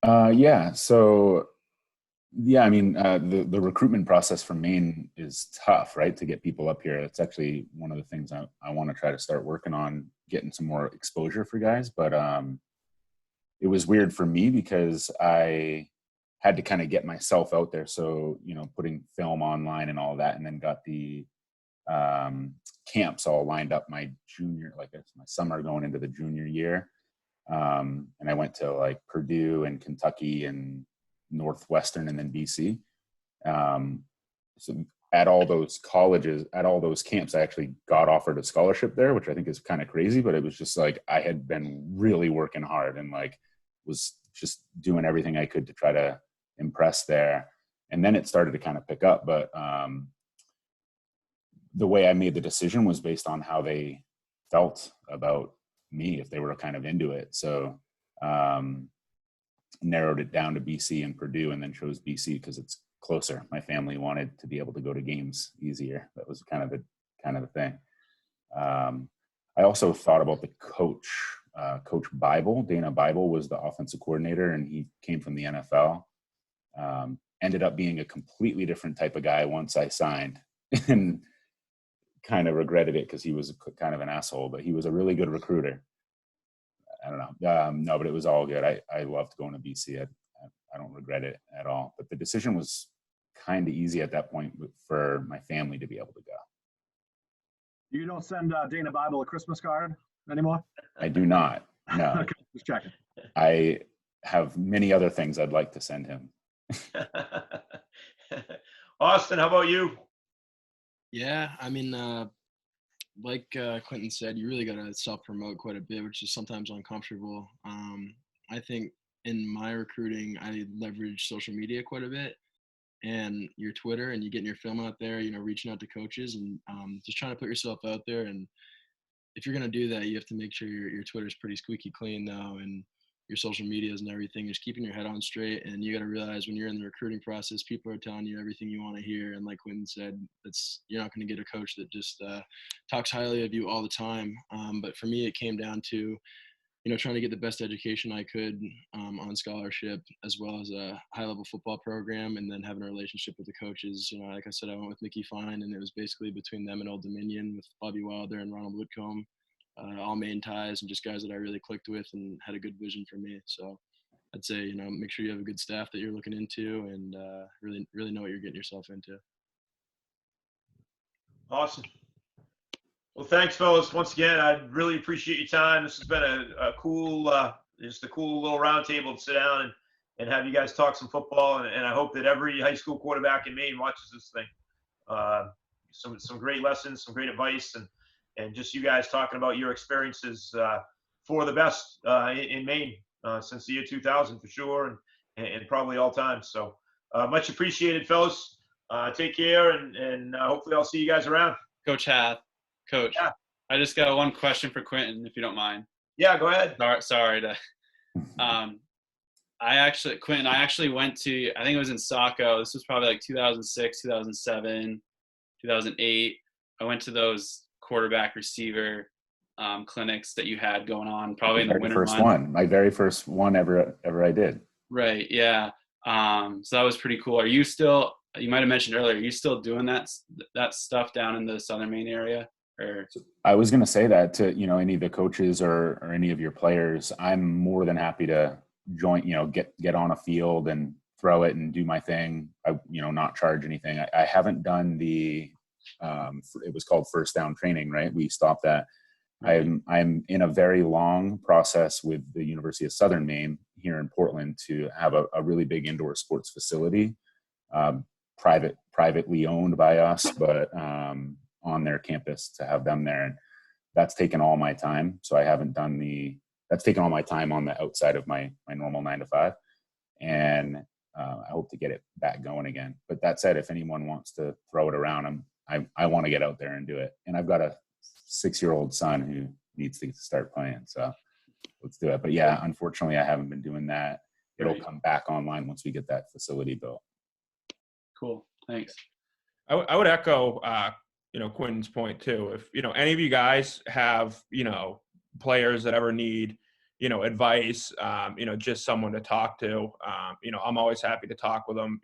Yeah. So, yeah, I mean, the recruitment process for Maine is tough, right? To get people up here. It's actually one of the things I want to try to start working on, getting some more exposure for guys. But it was weird for me because I had to kind of get myself out there. So, putting film online and all that, and then got the camps all lined up my my summer going into the junior year. And I went to like Purdue and Kentucky and Northwestern and then BC. So at all those colleges, at all those camps, I actually got offered a scholarship there, which I think is kind of crazy, but it was just like, I had been really working hard and like was just doing everything I could to try to impress there. And then it started to kind of pick up, but the way I made the decision was based on how they felt about me, if they were kind of into it. So narrowed it down to BC and Purdue, and then chose BC because it's closer. My family wanted to be able to go to games easier. That was kind of the thing. I also thought about the coach. Coach Bible, Dana Bible, was the offensive coordinator, and he came from the NFL. Ended up being a completely different type of guy once I signed, and kind of regretted it because he was kind of an asshole, but he was a really good recruiter. I don't know. No, but it was all good. I loved going to BC. I don't regret it at all. But the decision was kind of easy at that point for my family to be able to go. You don't send Dana Bible a Christmas card anymore? I do not. No. Okay, just checking. I have many other things I'd like to send him. Austin, how about you? Yeah, I mean, like Quentin said, you really got to self-promote quite a bit, which is sometimes uncomfortable. I think in my recruiting, I leverage social media quite a bit, and your Twitter, and you getting your film out there, reaching out to coaches and just trying to put yourself out there. And if you're going to do that, you have to make sure your Twitter's pretty squeaky clean now, and your social medias and everything, just keeping your head on straight. And you got to realize when you're in the recruiting process, people are telling you everything you want to hear. And like Quentin said, you're not going to get a coach that just talks highly of you all the time. But for me, it came down to, trying to get the best education I could on scholarship, as well as a high-level football program, and then having a relationship with the coaches. Like I said, I went with Mickey Fine, and it was basically between them and Old Dominion with Bobby Wilder and Ronald Whitcomb. All Maine ties and just guys that I really clicked with and had a good vision for me. So I'd say, make sure you have a good staff that you're looking into, and really know what you're getting yourself into. Awesome. Well, thanks, fellas. Once again, I really appreciate your time. This has been a cool, just a cool little round table to sit down and have you guys talk some football. And I hope that every high school quarterback in Maine watches this thing. Some great lessons, some great advice, and just you guys talking about your experiences for the best in Maine since the year 2000 for sure, and probably all time. So much appreciated, fellas. Take care, and hopefully I'll see you guys around. Coach Hath. Coach, Yeah. I just got one question for Quentin, if you don't mind. Yeah, go ahead. Sorry to. Quentin, I actually went to, I think it was in Saco. This was probably like 2006, 2007, 2008. I went to those quarterback receiver clinics that you had going on probably in the winter months. My very first one ever I did. Right. Yeah. So that was pretty cool. Are you still, you might've mentioned earlier, are you still doing that stuff down in the Southern Maine area? Or I was going to say that to, any of the coaches or any of your players. I'm more than happy to join, get on a field and throw it and do my thing. I, not charge anything. I haven't done the, it was called first down training, right? We stopped that. I'm in a very long process with the University of Southern Maine here in Portland to have a really big indoor sports facility, privately owned by us, but on their campus to have them there. And that's taken all my time. So I haven't done that's taken all my time on the outside of my normal 9 to 5. And I hope to get it back going again. But that said, if anyone wants to throw it around, I want to get out there and do it. And I've got a 6-year-old son who needs to start playing. So let's do it. But yeah, unfortunately, I haven't been doing that. It'll come back online once we get that facility built. Cool. Thanks. I would echo, Quentin's point too. If, any of you guys have, players that ever need, advice, just someone to talk to, I'm always happy to talk with them.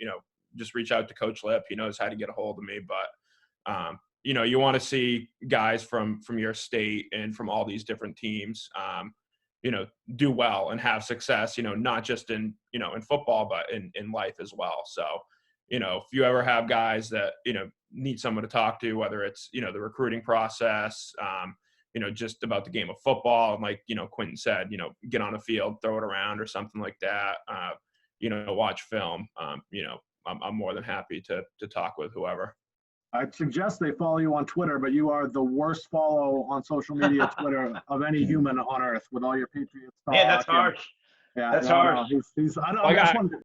Just reach out to Coach Lip. He knows how to get a hold of me. But, you want to see guys from your state and from all these different teams, do well and have success, not just in football, but in life as well. So, if you ever have guys that, need someone to talk to, whether it's, the recruiting process, just about the game of football, and like, Quentin said, get on a field, throw it around or something like that, watch film, I'm more than happy to talk with whoever. I'd suggest they follow you on Twitter, but you are the worst follow on social media Twitter of any human on earth with all your Patriots talk. Man, that's harsh. Yeah, that's harsh. No, I just wanted to